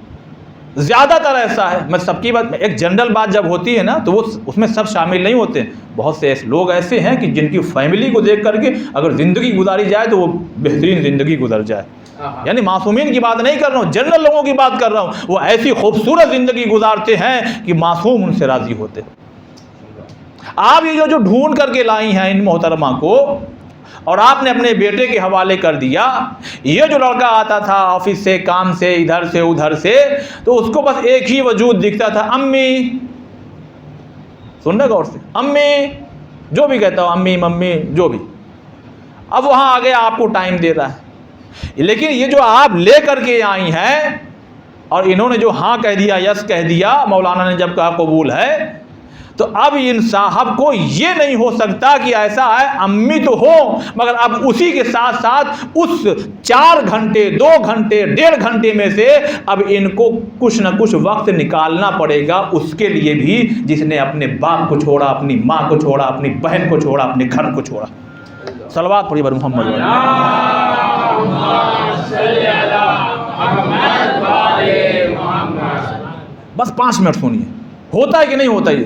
زیادہ تر ایسا ہے. میں سب کی بات, ایک جنرل بات جب ہوتی ہے نا تو وہ اس میں سب شامل نہیں ہوتے. بہت سے ایسے لوگ ایسے ہیں کہ جن کی فیملی کو دیکھ کر کے اگر زندگی گزاری جائے تو وہ بہترین زندگی گزر جائے. یعنی معصومین کی بات نہیں کر رہا ہوں, جنرل لوگوں کی بات کر رہا ہوں. وہ ایسی خوبصورت زندگی گزارتے ہیں کہ معصوم ان سے راضی ہوتے. آپ یہ جو ڈھونڈ کر کے لائی ہیں ان محترمہ کو اور آپ نے اپنے بیٹے کے حوالے کر دیا, یہ جو لڑکا آتا تھا آفس سے, کام سے, ادھر سے ادھر سے, تو اس کو بس ایک ہی وجود دکھتا تھا, امی. سننے غور سے, امی, جو بھی کہتا ہوں, امی ممی جو بھی. اب وہاں آگے آپ کو ٹائم دے رہا ہے, لیکن یہ جو آپ لے کر کے آئی ہیں اور انہوں نے جو ہاں کہہ دیا, یس کہہ دیا, مولانا نے جب کہا قبول ہے, تو اب ان صاحب کو یہ نہیں ہو سکتا کہ ایسا ہے امی تو ہو مگر اب اسی کے ساتھ ساتھ اس 4 گھنٹے 2 گھنٹے 1.5 گھنٹے میں سے اب ان کو کچھ نہ کچھ وقت نکالنا پڑے گا اس کے لیے بھی جس نے اپنے باپ کو چھوڑا, اپنی ماں کو چھوڑا, اپنی بہن کو چھوڑا, اپنے گھر کو چھوڑا. صلوات پڑھیے بر محمد. بس 5 منٹ سنیے, ہوتا ہے کہ نہیں ہوتا. یہ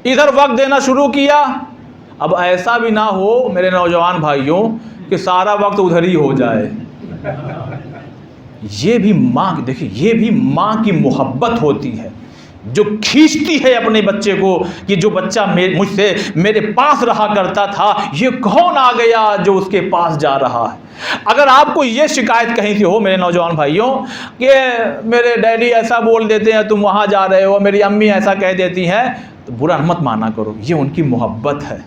ادھر وقت دینا شروع کیا, اب ایسا بھی نہ ہو میرے نوجوان بھائیوں کہ سارا وقت ادھر ہی ہو جائے. یہ بھی ماں, دیکھیے یہ بھی ماں کی محبت ہوتی ہے جو کھینچتی ہے اپنے بچے کو کہ جو بچہ مجھ سے میرے پاس رہا کرتا تھا, یہ کون آ گیا جو اس کے پاس جا رہا ہے. اگر آپ کو یہ شکایت کہیں سے ہو میرے نوجوان بھائیوں کہ میرے ڈیڈی ایسا بول دیتے ہیں تم وہاں جا رہے ہو, میری امی ایسا کہہ دیتی ہیں, تو برا مت مانا کرو, یہ ان کی محبت ہے.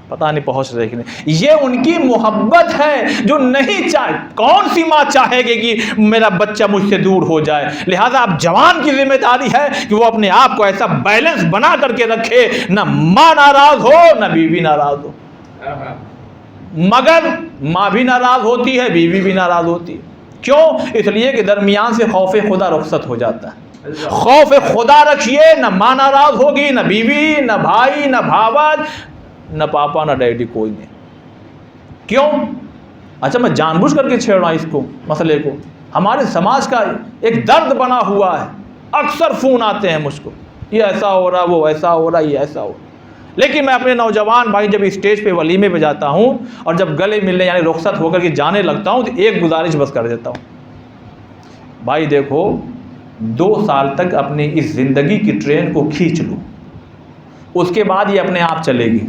پتہ نہیں پہنچ رہے کہ نہیں, یہ ان کی محبت ہے جو نہیں چاہے. کون سی ماں چاہے گی کہ میرا بچہ مجھ سے دور ہو جائے. لہٰذا اب جوان کی ذمہ داری ہے کہ وہ اپنے آپ کو ایسا بیلنس بنا کر کے رکھے, نہ ماں ناراض ہو نہ بیوی ناراض ہو. مگر ماں بھی ناراض ہوتی ہے, بیوی بھی ناراض ہوتی ہے. کیوں؟ اس لیے کہ درمیان سے خوف خدا رخصت ہو جاتا ہے. خوف خدا رکھیے، نہ ماں ناراض ہوگی، نہ بیوی، نہ بھائی، نہ بھاوج، نہ پاپا، نہ ڈیڈی، کوئی نہیں۔ کیوں؟ اچھا میں جان بوجھ کر کے چھیڑ رہا ہوں اس کو، مسئلے کو۔ ہمارے سماج کا ایک درد بنا ہوا ہے، اکثر فون آتے ہیں مجھ کو، یہ ایسا ہو رہا، وہ ایسا ہو رہا، یہ ایسا ہو رہا۔ لیکن میں اپنے نوجوان بھائی جب اسٹیج پہ ولیمے پہ جاتا ہوں اور جب گلے ملنے یعنی رخصت ہو کر کے جانے لگتا ہوں تو ایک گزارش بس کر دیتا ہوں، بھائی دیکھو 2 سال تک اپنی اس زندگی کی ٹرین کو کھینچ لو، اس کے بعد یہ اپنے آپ چلے گی۔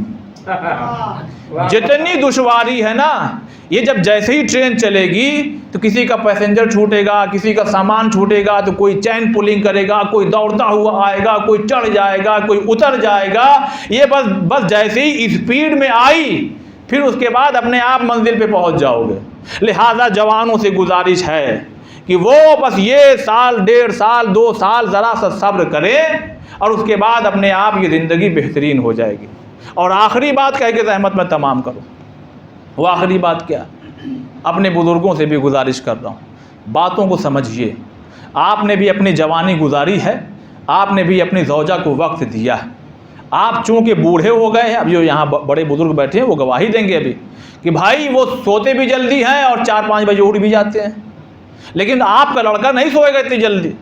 جتنی دشواری ہے نا، یہ جب جیسے ہی ٹرین چلے گی تو کسی کا پیسنجر چھوٹے گا، کسی کا سامان چھوٹے گا تو کوئی چین پولنگ کرے گا، کوئی دوڑتا ہوا آئے گا، کوئی چڑھ جائے گا، کوئی اتر جائے گا۔ یہ بس جیسے ہی اسپیڈ میں آئی پھر اس کے بعد اپنے آپ منزل پہ پہنچ جاؤ گے۔ لہذا جوانوں سے گزارش ہے کہ وہ بس یہ سال 1.5 سال 2 سال ذرا سا صبر کریں اور اس کے بعد اپنے آپ یہ زندگی بہترین ہو جائے گی۔ اور آخری بات کہہ کے زحمت میں تمام کروں، وہ آخری بات کیا؟ اپنے بزرگوں سے بھی گزارش کر رہا ہوں، باتوں کو سمجھیے۔ آپ نے بھی اپنی جوانی گزاری ہے، آپ نے بھی اپنی زوجہ کو وقت دیا ہے۔ آپ چونکہ بوڑھے ہو گئے ہیں، اب جو یہاں بڑے بزرگ بیٹھے ہیں وہ گواہی دیں گے ابھی کہ بھائی وہ سوتے بھی جلدی ہیں اور 4-5 بجے اٹھ بھی جاتے ہیں، لیکن آپ کا لڑکا نہیں سوئے گا اتنی جلدی،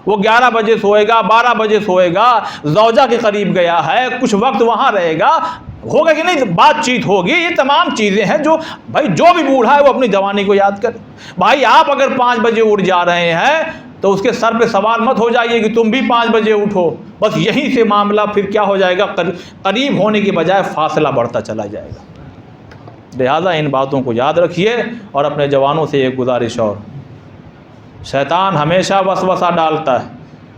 وہ 11 بجے سوئے گا، 12 بجے سوئے گا، زوجہ کے قریب گیا ہے، کچھ وقت وہاں رہے گا، ہوگا کہ نہیں، بات چیت ہوگی۔ یہ تمام چیزیں ہیں جو بھائی جو بھی بوڑھا ہے وہ اپنی جوانی کو یاد کرے۔ بھائی آپ اگر 5 بجے اٹھ جا رہے ہیں تو اس کے سر پہ سوار مت ہو جائیے کہ تم بھی 5 بجے اٹھو، بس یہیں سے معاملہ پھر کیا ہو جائے گا، قریب ہونے کی بجائے فاصلہ بڑھتا چلا جائے گا۔ لہٰذا ان باتوں کو یاد رکھیے۔ اور اپنے جوانوں سے ایک گزارش اور، شیطان ہمیشہ وسوسہ ڈالتا ہے،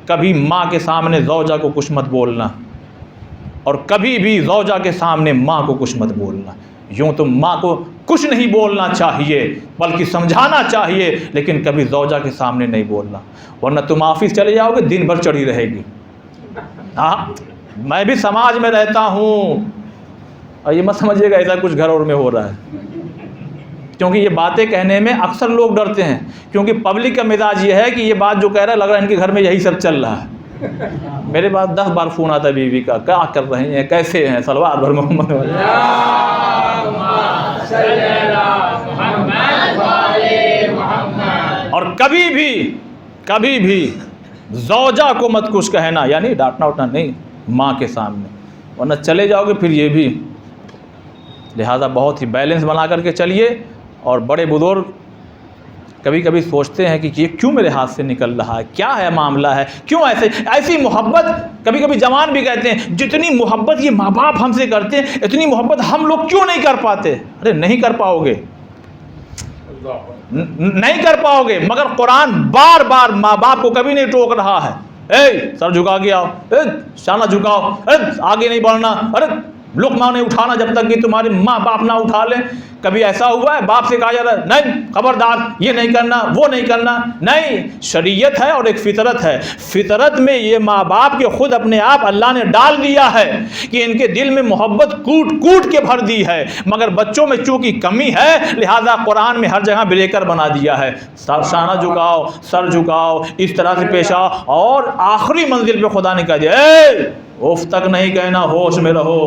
کبھی ماں کے سامنے زوجہ کو کچھ مت بولنا، اور کبھی بھی زوجہ کے سامنے ماں کو کچھ مت بولنا۔ یوں تو ماں کو کچھ نہیں بولنا چاہیے بلکہ سمجھانا چاہیے، لیکن کبھی زوجہ کے سامنے نہیں بولنا، ورنہ تم آفس چلے جاؤ گے دن بھر چڑھی رہے گی۔ ہاں میں بھی سماج میں رہتا ہوں، اور یہ مت سمجھیے گا ایسا کچھ گھر اور میں ہو رہا ہے، کیونکہ یہ باتیں کہنے میں اکثر لوگ ڈرتے ہیں، کیونکہ پبلک کا مزاج یہ ہے کہ یہ بات جو کہہ رہا ہے لگ رہا ہے ان کے گھر میں یہی سب چل رہا ہے۔ میرے پاس 10 بار فون آتا ہے بیوی کا، کیا کر رہے ہیں، کیسے ہیں، صلوات بھر محمد والے۔ اور کبھی بھی زوجہ کو مت کچھ کہنا، یعنی ڈانٹنا اٹھنا نہیں ماں کے سامنے، ورنہ چلے جاؤ گے پھر یہ بھی۔ لہذا بہت ہی بیلنس بنا کر کے چلیے۔ اور بڑے بزرگ کبھی کبھی سوچتے ہیں کہ یہ کیوں میرے ہاتھ سے نکل رہا ہے، کیا ہے معاملہ ہے، کیوں ایسی محبت۔ کبھی کبھی جوان بھی کہتے ہیں جتنی محبت یہ ماں باپ ہم سے کرتے ہیں اتنی محبت ہم لوگ کیوں نہیں کر پاتے۔ ارے نہیں کر پاؤ گے، نہیں کر پاؤ گے، مگر قرآن بار بار ماں باپ کو کبھی نہیں ٹوک رہا ہے، اے سر جھکا کے آؤ، اے شانہ جھکاؤ، اے آگے نہیں بڑھنا، ارے لقمہ نہیں اٹھانا جب تک کہ تمہارے ماں باپ نہ اٹھا لیں۔ کبھی ایسا ہوا ہے باپ سے کہا جا رہا ہے نہیں خبردار یہ نہیں کرنا وہ نہیں کرنا؟ نہیں، شریعت ہے اور ایک فطرت ہے، فطرت میں یہ ماں باپ کے خود اپنے آپ اللہ نے ڈال دیا ہے کہ ان کے دل میں محبت کوٹ کوٹ کے بھر دی ہے، مگر بچوں میں چونکہ کمی ہے لہذا قرآن میں ہر جگہ بریکر بنا دیا ہے، شانہ جھکاؤ، سر جھکاؤ، اس طرح سے پیش آؤ، اور آخری منزل پہ خدا نے کہہ دیا اے اف تک نہیں کہنا، ہوش میں رہو،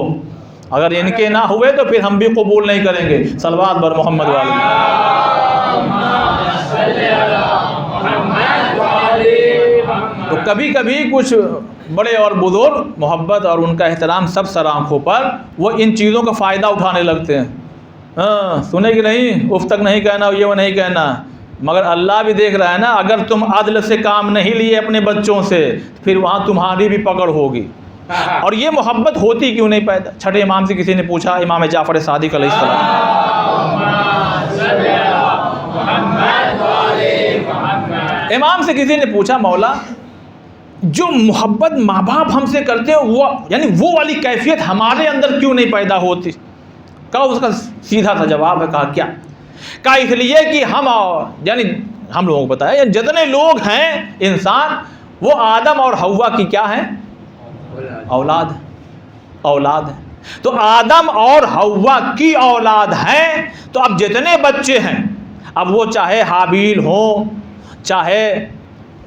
اگر ان کے نہ ہوئے تو پھر ہم بھی قبول نہیں کریں گے۔ صلوات بر محمد والے۔ تو کبھی کبھی کچھ بڑے اور بزرگ محبت اور ان کا احترام سب سر آنکھوں پر، وہ ان چیزوں کا فائدہ اٹھانے لگتے ہیں۔ ہاں سنے کہ نہیں، اف تک نہیں کہنا، یہ وہ نہیں کہنا، مگر اللہ بھی دیکھ رہا ہے نا، اگر تم عدل سے کام نہیں لیے اپنے بچوں سے پھر وہاں تمہاری بھی پکڑ ہوگی۔ اور یہ محبت ہوتی کیوں نہیں پیدا؟ چھٹے امام سے کسی نے پوچھا، امام جعفر صادق علیہ السلام، امام سے کسی نے پوچھا مولا جو محبت ماں باپ ہم سے کرتے ہیں وہ یعنی وہ والی کیفیت ہمارے اندر کیوں نہیں پیدا ہوتی؟ کہا اس کا سیدھا سا جواب ہے، کہا کیا؟ کہا اس لیے کہ یعنی ہم لوگوں کو پتا ہے جتنے لوگ ہیں انسان وہ آدم اور حوا کی کیا ہیں؟ اولاد ہے۔ تو آدم اور حوا کی اولاد ہیں، تو اب جتنے بچے ہیں، اب وہ چاہے حابیل ہوں، چاہے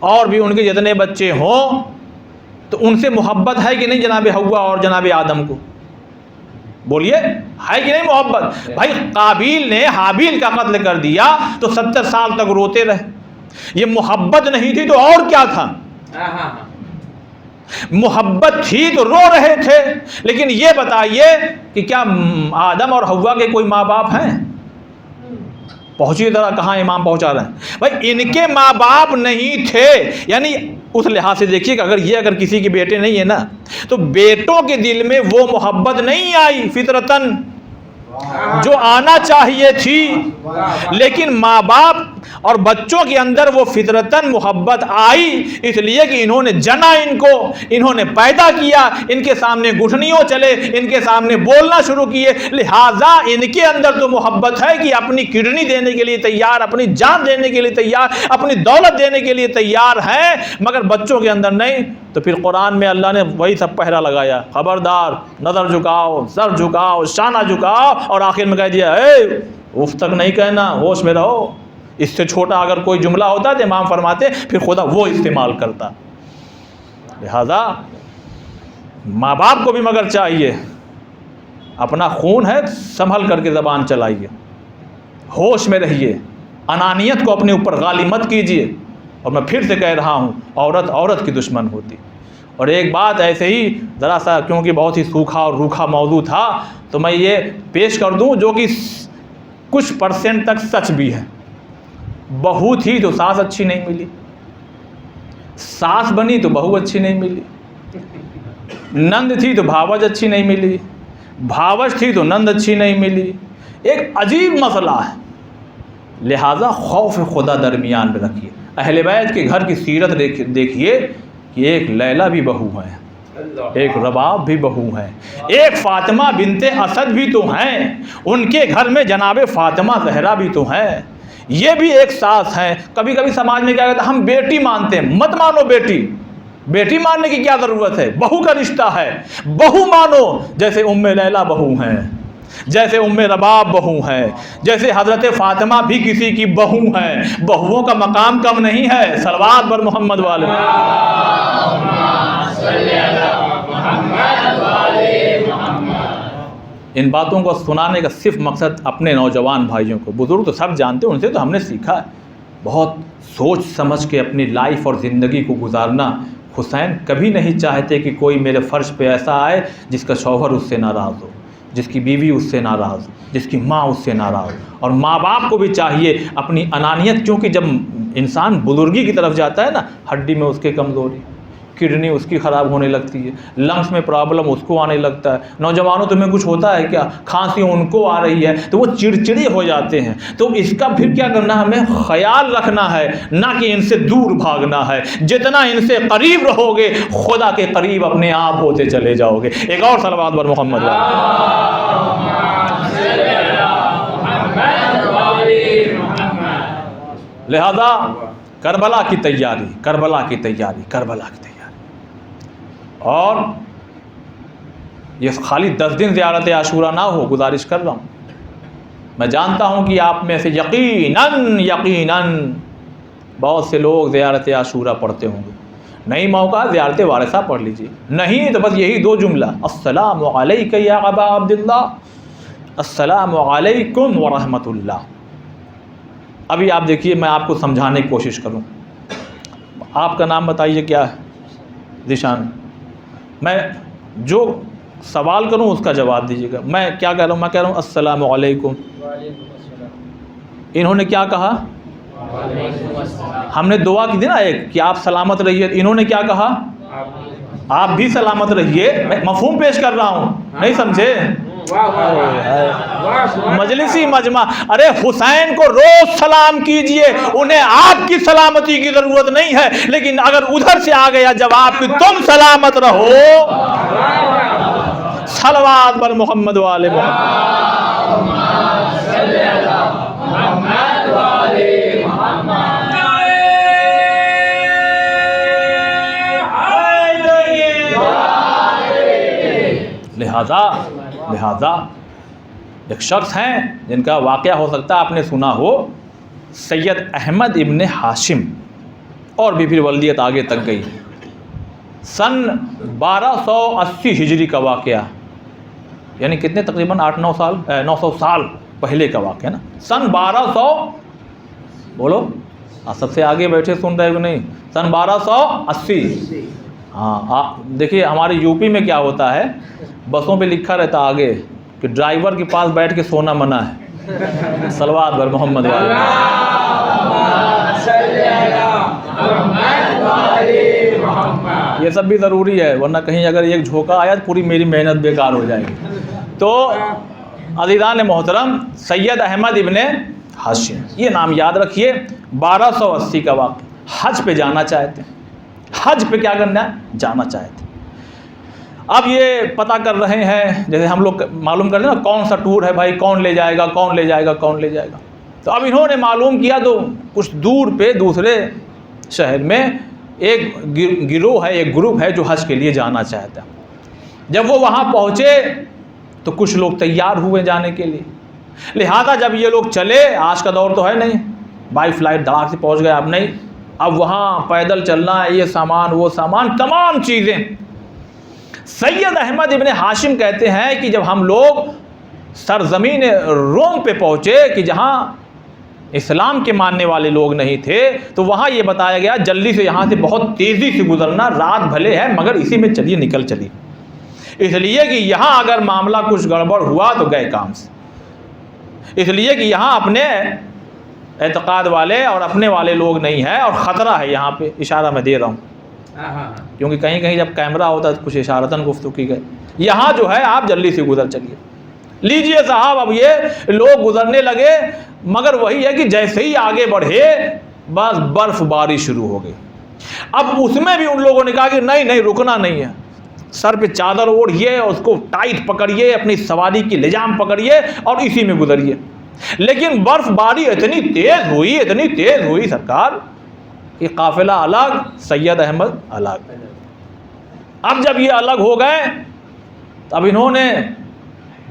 اور بھی ان کے جتنے بچے ہوں تو ان سے محبت ہے کہ نہیں جناب حوا اور جناب آدم کو؟ بولیے ہے کہ نہیں محبت؟ بھائی قابیل نے حابیل کا قتل کر دیا تو 70 سال تک روتے رہے، یہ محبت نہیں تھی تو اور کیا تھا؟ محبت تھی تو رو رہے تھے۔ لیکن یہ بتائیے کہ کیا آدم اور حوا کے کوئی ماں باپ ہیں؟ پہنچیے ذرا، کہاں امام پہنچا رہے ہیں؟ بھائی ان کے ماں باپ نہیں تھے، یعنی اس لحاظ سے دیکھیے کہ اگر کسی کے بیٹے نہیں ہے نا تو بیٹوں کے دل میں وہ محبت نہیں آئی فطرتاً جو آنا چاہیے تھی، لیکن ماں باپ اور بچوں کے اندر وہ فطرتاً محبت آئی، اس لیے کہ انہوں نے جنا ان کو، انہوں نے پیدا کیا، ان کے سامنے گھٹنیوں چلے، ان کے سامنے بولنا شروع کیے، لہٰذا ان کے اندر تو محبت ہے کہ اپنی کڈنی دینے کے لیے تیار، اپنی جان دینے کے لیے تیار، اپنی دولت دینے کے لیے تیار ہیں، مگر بچوں کے اندر نہیں۔ تو پھر قرآن میں اللہ نے وہی سب پہرا لگایا، خبردار، نظر جھکاؤ، سر جھکاؤ، شانہ جھکاؤ، اور آخر میں کہہ دیا اے اف تک نہیں کہنا، ہوش میں رہو۔ اس سے چھوٹا اگر کوئی جملہ ہوتا تو امام فرماتے پھر خدا وہ استعمال کرتا۔ لہذا ماں باپ کو بھی مگر چاہیے، اپنا خون ہے سنبھل کر کے زبان چلائیے، ہوش میں رہیے، انانیت کو اپنے اوپر غالب مت کیجیے۔ اور میں پھر سے کہہ رہا ہوں، عورت عورت کی دشمن ہوتی۔ اور ایک بات ایسے ہی ذرا سا، کیونکہ بہت ہی سوکھا اور روکھا موضوع تھا تو میں یہ پیش کر دوں جو کہ کچھ % تک سچ بھی ہے۔ بہو تھی تو ساس اچھی نہیں ملی، ساس بنی تو بہو اچھی نہیں ملی، نند تھی تو بھاوج اچھی نہیں ملی، بھاوج تھی تو نند اچھی نہیں ملی، ایک عجیب مسئلہ ہے۔ لہٰذا خوف خدا درمیان میں رکھیے۔ اہل بیت کے گھر کی سیرت دیکھیے کہ ایک لیلا بھی بہو ہے، ایک رباب بھی بہو ہے، ایک فاطمہ بنت اسد بھی تو ہیں، ان کے گھر میں جناب فاطمہ زہرا بھی تو ہیں، یہ بھی ایک ساس ہیں۔ کبھی کبھی سماج میں کیا کہتا ہے، ہم بیٹی مانتے ہیں، مت مانو بیٹی، بیٹی ماننے کی کیا ضرورت ہے؟ بہو کا رشتہ ہے، بہو مانو، جیسے ام لیلا بہو ہیں، جیسے ام رباب بہو ہیں، جیسے حضرت فاطمہ بھی کسی کی بہو ہیں۔ بہوؤں کا مقام کم نہیں ہے، صلوات بر محمد والے۔ ان باتوں کو سنانے کا صرف مقصد اپنے نوجوان بھائیوں کو، بزرگ تو سب جانتے ہیں، ان سے تو ہم نے سیکھا ہے، بہت سوچ سمجھ کے اپنی لائف اور زندگی کو گزارنا۔ حسین کبھی نہیں چاہتے کہ کوئی میرے فرش پہ ایسا آئے جس کا شوہر اس سے ناراض ہو، جس کی بیوی اس سے ناراض ہو، جس کی ماں اس سے ناراض ہو۔ اور ماں باپ کو بھی چاہیے اپنی انانیت، کیونکہ جب انسان بزرگی کی طرف جاتا ہے نا، ہڈی میں اس کے کمزوری، کڈنی اس کی خراب ہونے لگتی ہے، لنگس میں پرابلم اس کو آنے لگتا ہے۔ نوجوانوں تمہیں کچھ ہوتا ہے کیا؟ کھانسی ان کو آ رہی ہے تو وہ چڑچڑی ہو جاتے ہیں۔ تو اس کا پھر کیا کرنا، ہمیں خیال رکھنا ہے، نہ کہ ان سے دور بھاگنا ہے۔ جتنا ان سے قریب رہو گے خدا کے قریب اپنے آپ ہوتے چلے جاؤ گے۔ ایک اور صلوات بر محمد۔ لہذا کربلا کی تیاری، کربلا کی تیاری، کربلا کی تیاری۔ اور یہ خالی 10 دن زیارت عاشورہ نہ ہو، گزارش کر رہا ہوں، میں جانتا ہوں کہ آپ میں سے یقیناً بہت سے لوگ زیارت عاشورہ پڑھتے ہوں گے۔ نہیں موقع، زیارت وارثہ پڑھ لیجیے، نہیں تو بس یہی 2 جملہ، السلام علیک یا ابا عبداللہ، السلام علیکم ورحمۃ اللہ۔ ابھی آپ دیکھیے، میں آپ کو سمجھانے کی کوشش کروں۔ آپ کا نام بتائیے کیا ہے؟ ذیشان۔ میں جو سوال کروں اس کا جواب دیجیے گا۔ میں کیا کہہ رہا ہوں؟ میں کہہ رہا ہوں السلام علیکم۔ انہوں نے کیا کہا؟ ہم نے دعا کی تھی نا ایک کہ آپ سلامت رہیے، انہوں نے کیا کہا؟ آپ بھی سلامت رہیے۔ میں مفہوم پیش کر رہا ہوں، نہیں سمجھے؟ مجلسی مجمع، ارے حسین کو روز سلام کیجئے، انہیں آپ کی سلامتی کی ضرورت نہیں ہے، لیکن اگر ادھر سے آ گیا جواب کہ تم سلامت رہو، صلوات بر محمد والے لہذا ایک شخص ہیں جن کا واقعہ ہو سکتا ہے آپ نے سنا ہو، سید احمد ابن ہاشم اور بھی پھر ولدیت آگے تک گئی. سن 1280 ہجری کا واقعہ، یعنی کتنے تقریباً 900 سال پہلے کا واقعہ نا. سن 1200 بولو سب سے آگے بیٹھے سن رہے ہو نہیں، سن 1280. ہاں دیکھیے ہمارے یو پی میں کیا ہوتا ہے، بسوں پہ لکھا رہتا آگے کہ ڈرائیور کے پاس بیٹھ کے سونا منع ہے. صلوات بر محمد والے. یہ سب بھی ضروری ہے، ورنہ کہیں اگر ایک جھونکا آیا تو پوری میری محنت بیکار ہو جائے گی. تو عزیزان محترم، سید احمد ابن ہاشم، یہ نام یاد رکھیے. 1280 کا واقعہ. حج پہ جانا چاہتے ہیں، حج پہ کیا کرنا ہے، جانا چاہتے ہیں. اب یہ پتہ کر رہے ہیں، جیسے ہم لوگ معلوم کر رہے ہیں نا کون سا ٹور ہے بھائی، کون لے جائے گا، کون لے جائے گا، کون لے جائے گا. تو اب انہوں نے معلوم کیا تو کچھ دور پہ دوسرے شہر میں ایک گروہ ہے، ایک گروپ ہے جو حج کے لیے جانا چاہتا ہے. جب وہ وہاں پہنچے تو کچھ لوگ تیار ہوئے جانے کے لیے. لہذا جب یہ لوگ چلے، آج کا دور تو ہے نہیں بائی فلائٹ دھڑاک سے پہنچ گئے، اب نہیں، اب وہاں پیدل چلنا ہے، یہ سامان وہ سامان تمام چیزیں. سید احمد ابن ہاشم کہتے ہیں کہ جب ہم لوگ سرزمین روم پہ پہنچے کہ جہاں اسلام کے ماننے والے لوگ نہیں تھے، تو وہاں یہ بتایا گیا جلدی سے یہاں سے بہت تیزی سے گزرنا، رات بھلے ہے مگر اسی میں چلیے نکل چلیے، اس لیے کہ یہاں اگر معاملہ کچھ گڑبڑ ہوا تو گئے کام سے. اس لیے کہ یہاں اپنے اعتقاد والے اور اپنے والے لوگ نہیں ہیں اور خطرہ ہے. یہاں پہ اشارہ میں دے رہا ہوں کیونکہ کہیں کہیں جب کیمرہ ہوتا ہے تو کچھ اشارتاً گفتگو کی گئی. یہاں جو ہے آپ جلدی سے گزر چلیے. لیجئے صاحب، اب یہ لوگ گزرنے لگے مگر وہی ہے کہ جیسے ہی آگے بڑھے بس برف باری شروع ہو گئی. اب اس میں بھی ان لوگوں نے کہا کہ نہیں رکنا نہیں ہے، سر پہ چادر اوڑھیے، اس کو ٹائٹ پکڑیے، اپنی سواری کی لجام پکڑیے اور اسی میں گزریے. لیکن برف باری اتنی تیز ہوئی سرکار کہ قافلہ الگ، سید احمد الگ. اب جب یہ الگ ہو گئے اب انہوں نے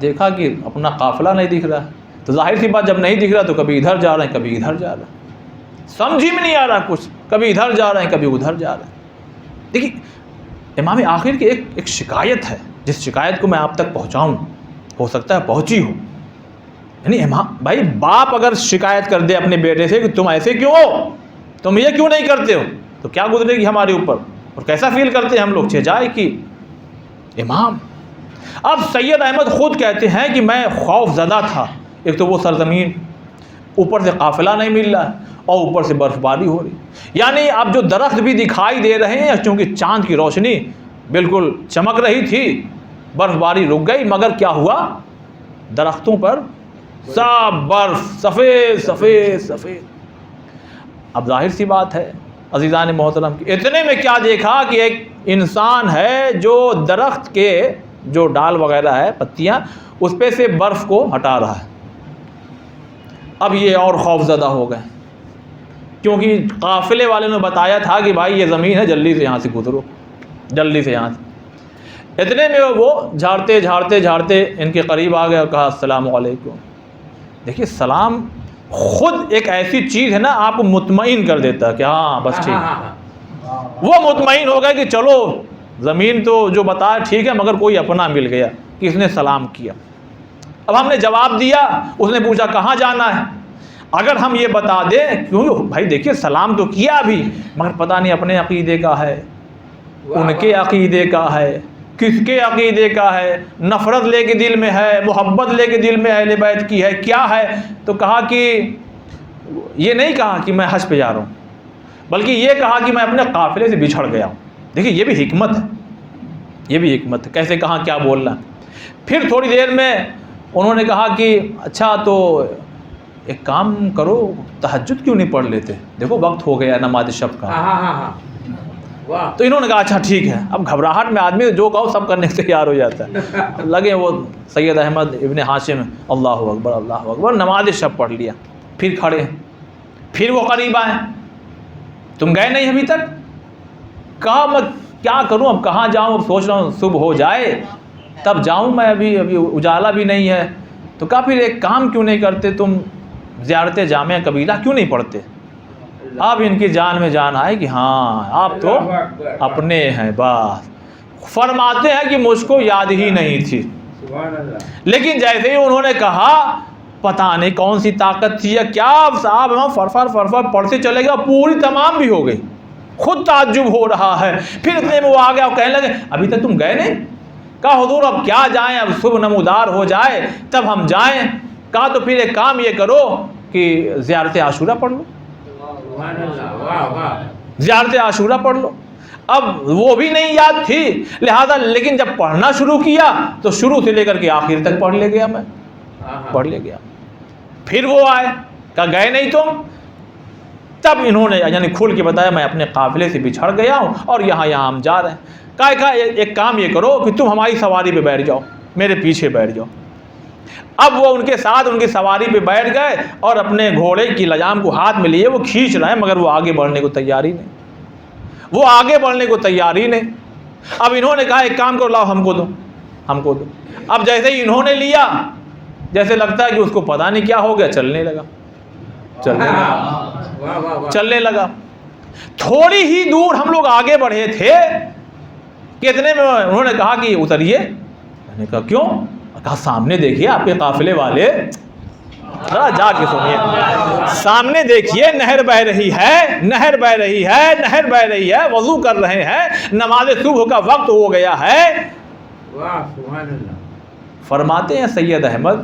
دیکھا کہ اپنا قافلہ نہیں دکھ رہا، تو ظاہر سی بات جب نہیں دکھ رہا تو کبھی ادھر جا رہے ہیں کبھی ادھر جا رہے ہیں، سمجھ ہی میں نہیں آ رہا کچھ، کبھی ادھر جا رہے ہیں کبھی ادھر جا رہے ہیں. دیکھیے امام آخر کی ایک شکایت ہے، جس شکایت کو میں آپ تک پہنچاؤں، ہو سکتا ہے پہنچی ہو. یعنی امام بھائی، باپ اگر شکایت کر دے اپنے بیٹے سے کہ تم ایسے کیوں ہو، تم یہ کیوں نہیں کرتے ہو، تو کیا گزرے گی ہمارے اوپر اور کیسا فیل کرتے ہیں ہم لوگ. جائے کہ امام، اب سید احمد خود کہتے ہیں کہ میں خوف زدہ تھا. ایک تو وہ سرزمین، اوپر سے قافلہ نہیں مل رہا اور اوپر سے برف باری ہو رہی. یعنی اب جو درخت بھی دکھائی دے رہے ہیں چونکہ چاند کی روشنی بالکل چمک رہی تھی، برف باری رک گئی مگر کیا ہوا، درختوں پر سب برف سفید. اب ظاہر سی بات ہے عزیزان محترم کہ اتنے میں کیا دیکھا کہ ایک انسان ہے جو درخت کے جو ڈال وغیرہ ہے، پتیاں، اس پہ سے برف کو ہٹا رہا ہے. اب یہ اور خوف زدہ ہو گئے کیونکہ قافلے والے نے بتایا تھا کہ بھائی یہ زمین ہے، جلدی سے یہاں سے گزرو، جلدی سے یہاں سے. اتنے میں وہ جھاڑتے ان کے قریب آ گئے اور کہا السلام علیکم. دیکھیے سلام خود ایک ایسی چیز ہے نا، آپ کو مطمئن کر دیتا ہے کہ ہاں بس ٹھیک. وہ مطمئن ہو گئے کہ چلو زمین تو جو بتایا ٹھیک ہے مگر کوئی اپنا مل گیا کہ اس نے سلام کیا. اب ہم نے جواب دیا، اس نے پوچھا کہاں جانا ہے. اگر ہم یہ بتا دیں، کیوں بھائی دیکھیے سلام تو کیا بھی مگر پتہ نہیں اپنے عقیدے کا ہے، ان کے عقیدے کا ہے، کس کے عقیدے کا ہے، نفرت لے کے دل میں ہے، محبت لے کے دل میں اہل بیت کی ہے، کیا ہے. تو کہا کہ یہ نہیں کہا کہ میں حج پہ جا رہا ہوں، بلکہ یہ کہا کہ میں اپنے قافلے سے بچھڑ گیا ہوں. دیکھیے یہ بھی حکمت ہے، یہ بھی حکمت ہے، کیسے کہاں کیا بولنا. پھر تھوڑی دیر میں انہوں نے کہا کہ اچھا تو ایک کام کرو، تہجد کیوں نہیں پڑھ لیتے، دیکھو وقت ہو گیا نماز شب کا. تو انہوں نے کہا اچھا ٹھیک ہے. اب گھبراہٹ میں آدمی جو کہو سب کرنے سے تیار ہو جاتا ہے. لگے وہ سید احمد ابن ہاشم، اللہ اکبر، نماز شب پڑھ لیا. پھر کھڑے ہیں، پھر وہ قریب آئے، تم گئے نہیں ابھی تک. کہا میں کیا کروں، اب کہاں جاؤں، اب سوچ رہا ہوں صبح ہو جائے تب جاؤں میں، ابھی اجالا بھی نہیں ہے. تو کہا پھر ایک کام کیوں نہیں کرتے، تم زیارت جامع قبیلہ کیوں نہیں پڑھتے. اب ان کی جان میں جان آئے کہ ہاں آپ تو اپنے ہیں بس. فرماتے ہیں کہ مجھ کو یاد ہی نہیں تھی, سبحان اللہ. لیکن جیسے ہی انہوں نے کہا پتہ نہیں کون سی طاقت تھی یا کیا, صاحب ہم فرفر پڑھتے چلے گئے, پوری تمام بھی ہو گئی. خود تعجب ہو رہا ہے. پھر اتنے میں وہ آ گیا اور کہنے لگے ابھی تک تم گئے نہیں. کہا حضور اب کیا جائیں, اب صبح نمودار ہو جائے تب ہم جائیں. کہا تو پھر ایک کام یہ کرو کہ زیارت عاشورہ پڑھ لو, سبحان اللہ. واہ واہ. زیارت عاشورہ پڑھ لو. اب وہ بھی نہیں یاد تھی, لہذا لیکن جب پڑھنا شروع کیا تو شروع سے لے کر کے آخر تک پڑھ لے گیا. میں پڑھ لے گیا. پھر وہ آئے, کہا گئے نہیں تم. تب انہوں نے یعنی کھل کے بتایا میں اپنے قافلے سے بچھڑ گیا ہوں اور یہاں ہم جا رہے ہیں. کہا ایک کام یہ کرو کہ تم ہماری سواری پہ بیٹھ جاؤ, میرے پیچھے بیٹھ جاؤ. اب وہ ان کے ساتھ ان کی سواری پہ بیٹھ گئے اور اپنے گھوڑے کی لجام کو ہاتھ میں لیے وہ کھینچ رہے ہیں, مگر وہ آگے بڑھنے کو تیار ہی نہیں. وہ آگے بڑھنے کو تیار ہی نہیں. اب انہوں نے کہا ایک کام کرو, لاؤ ہم کو دو. اب جیسے ہی انہوں نے لیا, جیسے لگتا ہے کہ اس کو پتہ نہیں کیا ہو گیا, چلنے لگا. تھوڑی ہی دور ہم لوگ آگے بڑھے تھے کہ اتنے میں انہوں نے کہا کہ اتریے. میں نے کہا کیوں؟ کہا سامنے دیکھیے آپ کے قافلے والے, ذرا جا کے سنیے, سامنے دیکھیے نہر بہ رہی ہے, وضو کر رہے ہیں, نماز صبح کا وقت ہو گیا ہے. واہ سبحان اللہ. فرماتے ہیں سید احمد,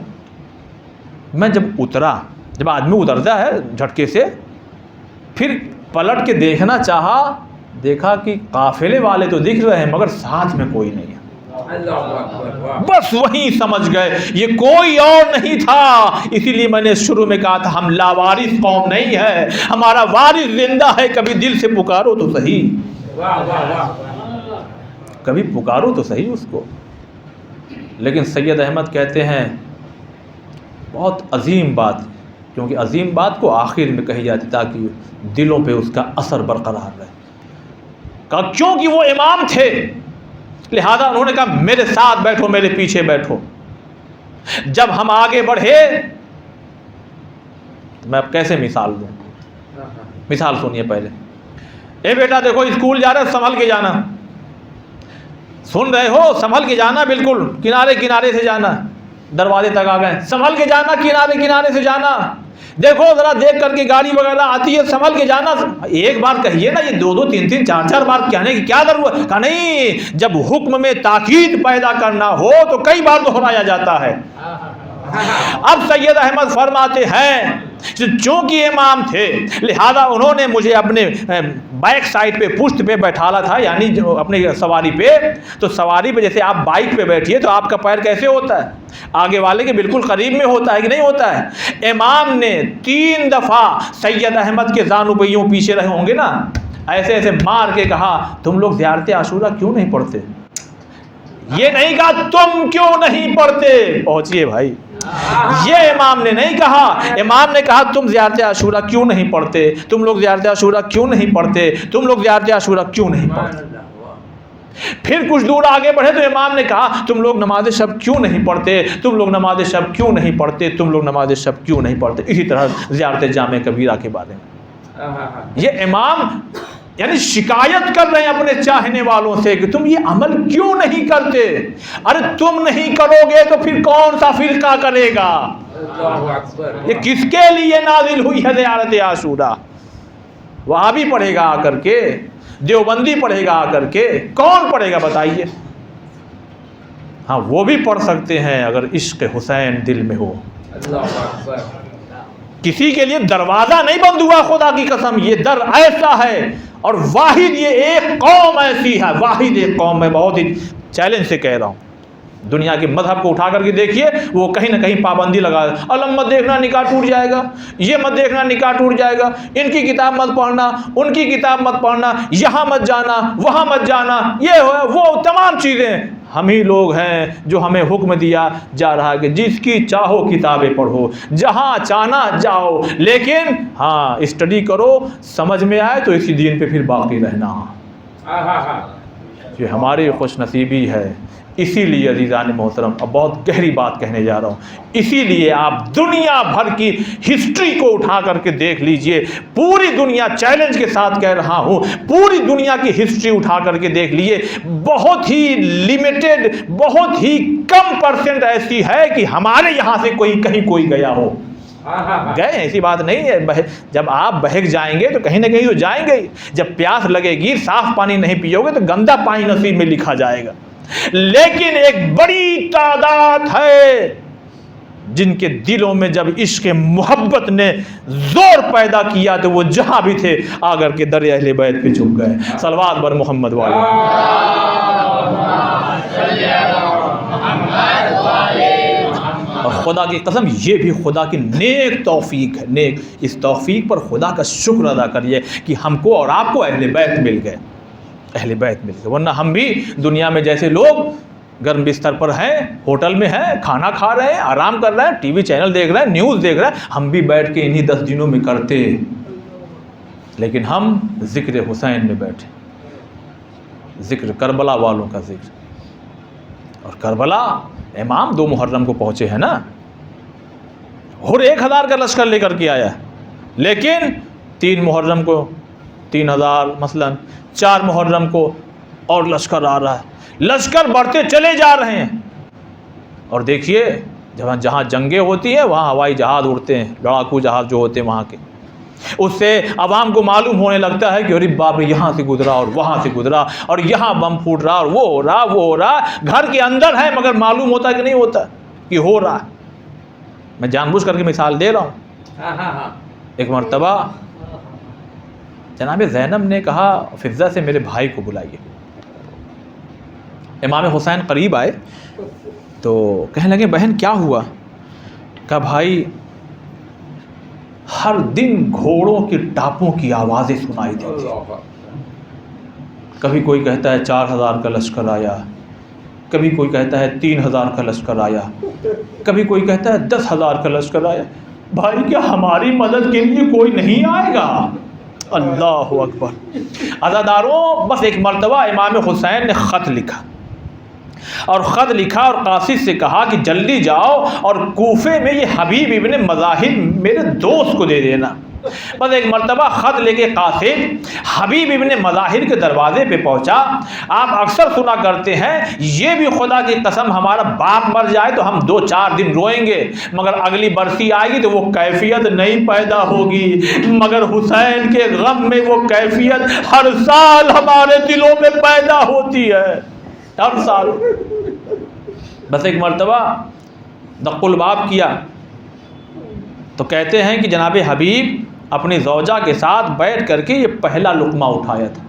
میں جب آدمی اترتا ہے جھٹکے سے, پھر پلٹ کے دیکھنا چاہا, دیکھا کہ قافلے والے تو دکھ رہے ہیں مگر ساتھ میں کوئی نہیں ہے. اللہ اکبر. واہ. بس وہیں سمجھ گئے یہ کوئی اور نہیں تھا. اسی لیے میں نے شروع میں کہا تھا ہم لاوارث قوم نہیں ہے, ہمارا وارث زندہ ہے. کبھی دل سے پکارو تو صحیح, واہ واہ واہ. کبھی پکارو تو صحیح اس کو. لیکن سید احمد کہتے ہیں بہت عظیم بات, کیونکہ عظیم بات کو آخر میں کہی جاتی تاکہ دلوں پہ اس کا اثر برقرار رہے. کہا کیونکہ وہ امام تھے لہذا انہوں نے کہا میرے ساتھ بیٹھو, میرے پیچھے بیٹھو. جب ہم آگے بڑھے, میں اب کیسے مثال دوں, مثال سنیے پہلے. اے بیٹا دیکھو اسکول جا رہے, سنبھل کے جانا. سن رہے ہو, سنبھل کے جانا, بالکل کنارے سے جانا. دروازے تک آ گئے, سنبھل کے جانا, کنارے سے جانا. دیکھو ذرا دیکھ کر کے گاڑی وغیرہ آتی ہے, سنبھل کے جانا. ایک بار کہیے نا, یہ 2 3 4 بار کہنے کی کیا ضرورت. کہا نہیں, جب حکم میں تاکید پیدا کرنا ہو تو کئی بار دہرایا جاتا ہے. اب سید احمد فرماتے ہیں چونکہ امام تھے لہذا انہوں نے مجھے اپنے بیک سائڈ پہ, پشت پہ بیٹھالا تھا, یعنی جو اپنے سواری پہ. تو سواری پہ جیسے آپ بائک پہ بیٹھیے تو آپ کا پیر کیسے ہوتا ہے, آگے والے کے بالکل قریب میں ہوتا ہے کہ نہیں ہوتا ہے. امام نے 3 دفعہ سید احمد کے زانو پہ یوں پیچھے رہے ہوں گے نا, ایسے مار کے کہا تم لوگ زیارت عاشورہ کیوں نہیں پڑھتے. یہ نہیں کہا تم کیوں نہیں پڑھتے, پہنچیے بھائی. یہ امام نے نہیں کہا, امام نے کہا تم زیارت عاشورہ کیوں نہیں پڑھتے, تم لوگ زیارت عاشورہ کیوں نہیں پڑھتے, تم لوگ زیارت عاشورہ کیوں نہیں پڑھتے. پھر کچھ دور آگے بڑھے تو امام نے کہا تم لوگ نماز شب کیوں نہیں پڑھتے, تم لوگ نماز شب کیوں نہیں پڑھتے, تم لوگ نماز شب کیوں نہیں پڑھتے. اسی طرح زیارت جامع کبیرہ کے بارے میں یہ امام یعنی شکایت کر رہے ہیں اپنے چاہنے والوں سے کہ تم یہ عمل کیوں نہیں کرتے. ارے تم نہیں کرو گے تو پھر کون سا فرقہ کرے گا. یہ کس کے لیے نازل ہوئی ہے زیارت عاشورہ. وہابی پڑھے گا آ کر کے, دیوبندی پڑھے گا آ کر کے, کون پڑھے گا بتائیے. ہاں وہ بھی پڑھ سکتے ہیں اگر عشق حسین دل میں ہو. کسی کے لیے دروازہ نہیں بند ہوا, خدا کی قسم یہ در ایسا ہے. اور واحد یہ ایک قوم ایسی ہے, واحد ایک قوم, میں بہت ہی چیلنج سے کہہ رہا ہوں. دنیا کے مذہب کو اٹھا کر کے دیکھیے, وہ کہیں نہ کہیں پابندی لگا, علم مت دیکھنا نکاح ٹوٹ جائے گا, یہ مت دیکھنا نکاح ٹوٹ جائے گا, ان کی کتاب مت پڑھنا, ان کی کتاب مت پڑھنا, یہاں مت جانا, وہاں مت جانا, یہ وہ تمام چیزیں. ہم ہی لوگ ہیں جو ہمیں حکم دیا جا رہا ہے کہ جس کی چاہو کتابیں پڑھو, جہاں چاہنا جاؤ, لیکن ہاں اسٹڈی کرو, سمجھ میں آئے تو اسی دین پہ پھر باقی رہنا. یہ ہماری خوش نصیبی ہے, اسی لیے عزیزان محترم، اب بہت گہری بات کہنے جا رہا ہوں، اسی لیے آپ دنیا بھر کی ہسٹری کو اٹھا کر کے دیکھ لیجئے، پوری دنیا، چیلنج کے ساتھ کہہ رہا ہوں، پوری دنیا کی ہسٹری اٹھا کر کے دیکھ لیجئے، بہت ہی لیمیٹڈ، بہت ہی کم پرسنٹ ایسی ہے کہ ہمارے یہاں سے کہیں کوئی گیا ہو۔ گئے، ایسی بات نہیں ہے، جب آپ بہک جائیں گے تو کہیں نہ کہیں تو جائیں گے، جب پیاس لگے گی، صاف پانی نہیں پیو گے تو گندا پانی نصیب میں لکھا جائے گا۔ لیکن ایک بڑی تعداد ہے جن کے دلوں میں جب عشق محبت نے زور پیدا کیا تو وہ جہاں بھی تھے آ کر کے در اہل بیت پہ چھپ گئے۔ صلوات بر محمد والے۔ اور خدا کی قسم یہ بھی خدا کی نیک توفیق ہے، نیک، اس توفیق پر خدا کا شکر ادا کریے کہ ہم کو اور آپ کو اہل بیت مل گئے، اہل بیت مل گئے، ورنہ ہم بھی دنیا میں جیسے لوگ گرم بستر پر ہیں، ہوٹل میں ہیں، کھانا کھا رہے ہیں، آرام کر رہے ہیں، ٹی وی چینل دیکھ رہے ہیں، نیوز دیکھ رہے ہیں، ہم بھی بیٹھ کے انہی 10 دنوں میں کرتے، لیکن ہم ذکر حسین میں بیٹھے، ذکر کربلا والوں کا ذکر۔ اور کربلا امام 2 محرم کو پہنچے ہیں نا، اور 1000 کا لشکر لے کر کے آیا ہے، لیکن 3 محرم کو 3000 مثلا، 4 محرم کو اور لشکر آ رہا ہے، لشکر بڑھتے چلے جا رہے ہیں۔ اور دیکھیے جہاں جنگیں ہوتی ہیں وہاں ہوائی جہاز اڑتے ہیں، لڑاکو جہاز جو ہوتے ہیں وہاں کے، اس سے عوام کو معلوم ہونے لگتا ہے کہ ارے باپ رے یہاں سے گزرا اور وہاں سے گزرا اور یہاں بم پھوٹ رہا اور وہ ہو رہا وہ ہو رہا، گھر کے اندر ہے مگر معلوم ہوتا کہ نہیں ہوتا کہ ہو رہا ہے۔ میں جان بوجھ کر کے مثال دے رہا ہوں۔ ایک مرتبہ جناب زینب نے کہا فضہ سے میرے بھائی کو بلائیے۔ امام حسین قریب آئے تو کہنے لگے بہن کیا ہوا؟ کہا بھائی ہر دن گھوڑوں کے ٹاپوں کی آوازیں سنائی دیتی، کبھی کوئی کہتا ہے 4000 کا لشکر آیا، کبھی کوئی کہتا ہے 3000 کا لشکر آیا، کبھی کوئی کہتا ہے 10,000 کا لشکر آیا۔ بھائی کیا ہماری مدد کے لیے کوئی نہیں آئے گا؟ اللہ اکبر۔ عزاداروں، بس ایک مرتبہ امام حسین نے خط لکھا، اور خط لکھا اور قاصد سے کہا کہ جلدی جاؤ اور کوفے میں یہ حبیب ابن مظاہر میرے دوست کو دے دینا۔ بس ایک مرتبہ خط لے کے قاصد حبیب ابن مظاہر کے دروازے پہ پہنچا۔ آپ اکثر سنا کرتے ہیں یہ بھی خدا کی قسم ہمارا باپ مر جائے تو ہم 2-4 دن روئیں گے مگر اگلی برسی آئے گی تو وہ کیفیت نہیں پیدا ہوگی، مگر حسین کے غم میں وہ کیفیت ہر سال ہمارے دلوں میں پیدا ہوتی ہے، ہر سال۔ بس ایک مرتبہ دق الباب کیا تو کہتے ہیں کہ جناب حبیب اپنی زوجہ کے ساتھ بیٹھ کر کے یہ پہلا لقمہ اٹھایا تھا۔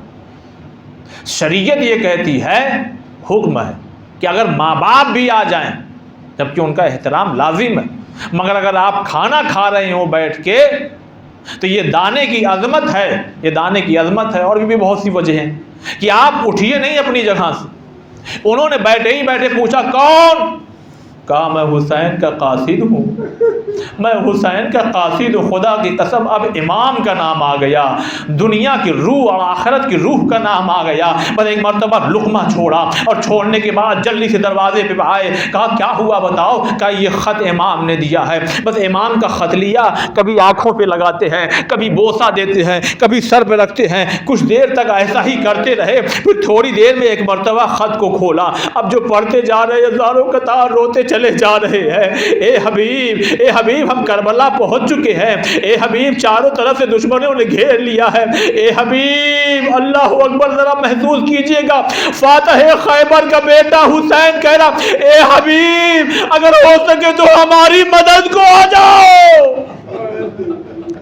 شریعت یہ کہتی ہے، حکم ہے کہ اگر ماں باپ بھی آ جائیں جبکہ ان کا احترام لازم ہے، مگر اگر آپ کھانا کھا رہے ہوں بیٹھ کے تو یہ دانے کی عظمت ہے، یہ دانے کی عظمت ہے۔ اور بھی بہت سی وجہ ہیں کہ آپ اٹھیے نہیں اپنی جگہ سے۔ انہوں نے بیٹھے ہی بیٹھے پوچھا کون؟ کہا میں حسین کا قاصد ہوں، میں حسین کا قاصد ہوں۔ خدا کی قسم اب امام کا نام آ گیا، دنیا کی روح اور آخرت کی روح کا نام آ گیا۔ بس ایک مرتبہ لقمہ چھوڑا اور چھوڑنے کے بعد جلدی سے دروازے پہ آئے، کہا کیا ہوا بتاؤ؟ کہا یہ خط امام نے دیا ہے۔ بس امام کا خط لیا، کبھی آنکھوں پہ لگاتے ہیں، کبھی بوسہ دیتے ہیں، کبھی سر پہ رکھتے ہیں، کچھ دیر تک ایسا ہی کرتے رہے۔ پھر تھوڑی دیر میں ایک مرتبہ خط کو کھولا، اب جو پڑھتے جا رہے ہزاروں قطار روتے چلے جا رہے ہیں، اے حبیب ہم کربلا پہنچ چکے ہیں، اے حبیب چاروں طرف سے دشمنوں نے گھیر لیا ہے، اے حبیب اللہ اکبر۔ ذرا محسوس کیجئے گا فاتح خیبر کا بیٹا حسین کہہ رہا اے حبیب اگر ہو سکے تو ہماری مدد کو آ جاؤ،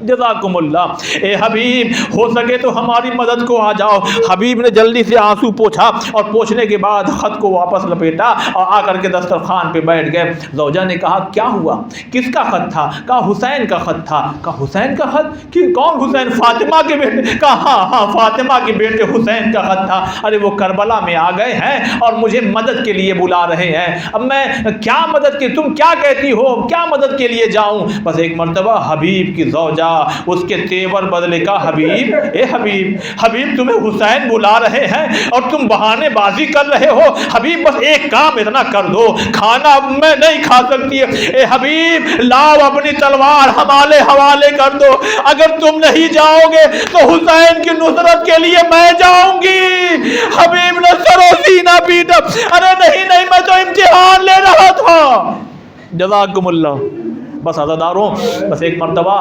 جزاکم اللہ، اے حبیب ہو سکے تو ہماری مدد کو آ جاؤ۔ حبیب نے جلدی سے آنسو پوچھا اور پوچھنے کے بعد خط کو واپس لپیٹا اور آ کر کے دسترخوان پہ بیٹھ گئے۔ زوجہ نے کہا کیا ہوا؟ کس کا خط تھا؟ کہا حسین کا خط تھا۔ کہا حسین کا خط؟ کہ کون حسین؟ فاطمہ کے بیٹے؟ کہا ہاں فاطمہ کے بیٹے حسین کا خط تھا۔ ارے وہ کربلا میں آ گئے ہیں اور مجھے مدد کے لیے بلا رہے ہیں، اب میں کیا مدد کی، تم کیا کہتی ہو، کیا مدد کے لیے جاؤں؟ بس ایک مرتبہ حبیب کی زوجہ اس کے تیور بدلے کا حبیب اے حبیب حبیب تمہیں حسین بلا رہے ہیں اور تم بہانے بازی کر رہے ہو. حبیب بس ایک کام اتنا کر دو, کھانا میں نہیں کھا سکتی اے حبیب لاؤ اپنی تلوار ہمارے حوالے کر دو, اگر تم نہیں جاؤ گے تو حسین کی نصرت کے لیے میں جاؤں گی. حبیب نے سر و سینہ پیٹا, ارے نہیں میں تو امتحان لے رہا تھا. جزاکم اللہ. بس عزاداروں, بس ایک مرتبہ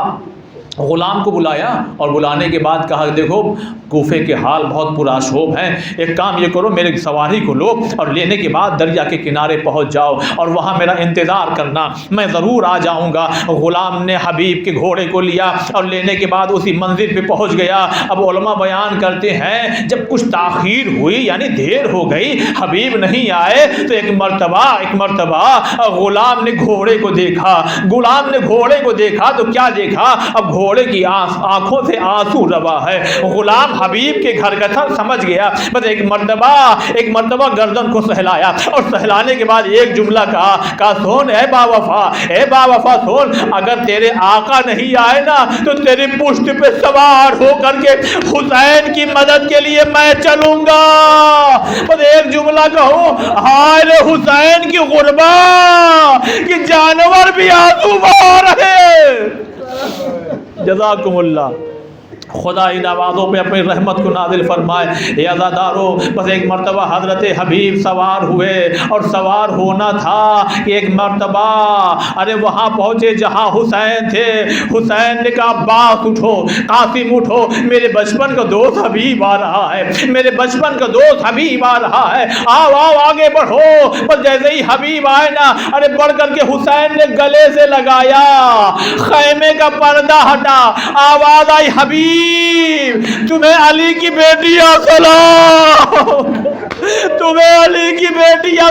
غلام کو بلایا اور بلانے کے بعد کہا دیکھو کوفے کے حال بہت پرآشوب ہیں, ایک کام یہ کرو میرے سواری کو لو اور لینے کے بعد دریا کے کنارے پہنچ جاؤ اور وہاں میرا انتظار کرنا, میں ضرور آ جاؤں گا. غلام نے حبیب کے گھوڑے کو لیا اور لینے کے بعد اسی منزل پہ پہنچ گیا. اب علماء بیان کرتے ہیں جب کچھ تاخیر ہوئی یعنی دیر ہو گئی, حبیب نہیں آئے, تو ایک مرتبہ غلام نے گھوڑے کو دیکھا تو کیا دیکھا, اب گھوڑے کی آنکھوں سے آنسو روا ہے. غلام حبیب کے گھر کا تھا, سمجھ گیا. بس ایک مرتبہ گردن کو سہلایا اور سہلانے کے بعد ایک جملہ کہا سن اے با وفا سن, اگر تیرے آقا نہیں آئے نا تو تیری پشت پہ سوار ہو کر کے حسین کی مدد کے لیے میں چلوں گا. بس ایک جملہ کہوں, ہائے رے حسین کی غربا کہ جانور بھی آنسو بہا رہے. جزاکم اللہ. خدا ان آوازوں پہ اپنی رحمت کو نازل فرمائے. اے عزادارو, بس ایک مرتبہ حضرت حبیب سوار ہوئے اور سوار ہونا تھا کہ ایک مرتبہ ارے وہاں پہنچے جہاں حسین تھے. حسین نے کہا عباس اٹھو, قاسم اٹھو, میرے بچپن کا دوست حبیب آ رہا ہے, آؤ آگے بڑھو. بس جیسے ہی حبیب آئے نا, ارے بڑھ کر کے حسین نے گلے سے لگایا, خیمے کا پردہ ہٹا, آواز آئی حبیب تمہیں علی کی بیٹیاں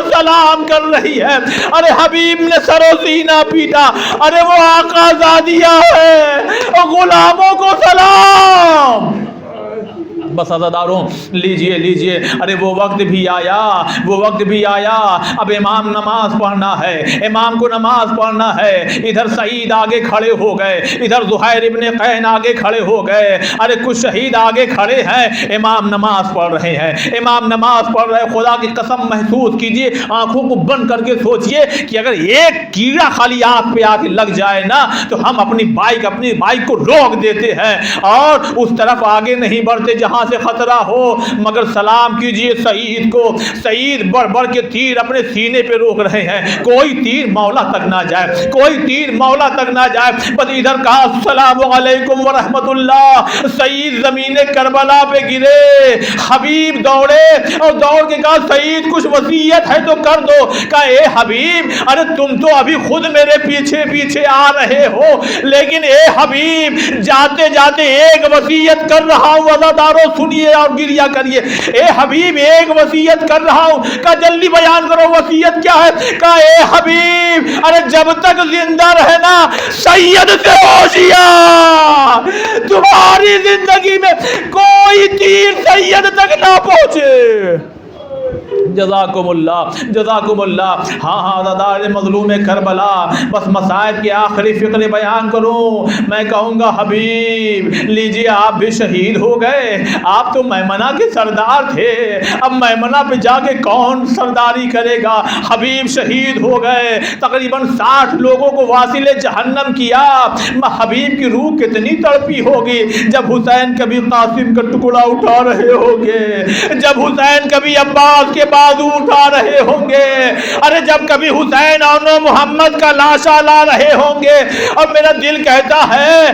سلام کر رہی ہے. ارے حبیب نے سر و سینہ پیٹا, ارے وہ آقا زادیہ ہے, غلاموں کو سلام. بس عزاداروں لیجئے, ارے وہ وقت بھی آیا, اب امام نماز پڑھنا ہے. ادھر سعید آگے کھڑے ہو گئے, ادھر زہیر ابن قین آگے کھڑے ہو گئے, ارے کچھ شہید آگے کھڑے ہیں, امام نماز پڑھ رہے ہیں. خدا کی قسم محسوس کیجئے, آنکھوں کو بند کر کے سوچئے کہ اگر ایک کیڑا خالی آنکھ پہ آ کے لگ جائے نا تو ہم اپنی بائک کو روک دیتے ہیں اور اس طرف آگے نہیں بڑھتے جہاں سے خطرہ ہو. مگر سلام کیجئے سعید کو, سعید بڑھ کے تیر اپنے سینے پہ روک رہے ہیں, کوئی تیر مولا تک نہ جائے. بس ادھر کہا السلام علیکم ورحمت اللہ. سعید زمین کربلا پہ گرے, حبیب دوڑے اور دوڑ کے کہا سعید کچھ وصیت ہے تو کر دو. کہا اے حبیب ارے تم تو ابھی خود میرے پیچھے آ رہے ہو, لیکن اے حبیب جاتے ایک وصیت کر رہا ہوں, عزاداروں سنیے اور گریہ کریے. اے حبیب ایک وصیت کر رہا ہوں. کہا جلدی بیان کرو وصیت کیا ہے. کہا اے حبیب ارے جب تک زندہ رہنا سید سے ہوشیار, تمہاری زندگی میں کوئی تیر سید تک نہ پہنچے. جزاکم اللہ. ہاں عزادار مظلوم کربلا, بس مصائب کے آخری فقرے بیان کروں. میں کہوں گا حبیب لیجیے آپ بھی شہید ہو گئے, آپ تو میمنہ کے سردار تھے, اب میمنہ پہ جا کے کون سرداری کرے گا. حبیب شہید ہو گئے, تقریباً 60 لوگوں کو واصل جہنم کیا. حبیب کی روح کتنی تڑپی ہوگی جب حسین کبھی قاسم کا ٹکڑا اٹھا رہے ہوں گے, جب حسین کبھی عباس کے بازو اٹھا رہے ہوں گے, ارے جب کبھی حسین اور محمد کا لاشا لا رہے ہوں گے. اور میرا دل کہتا ہے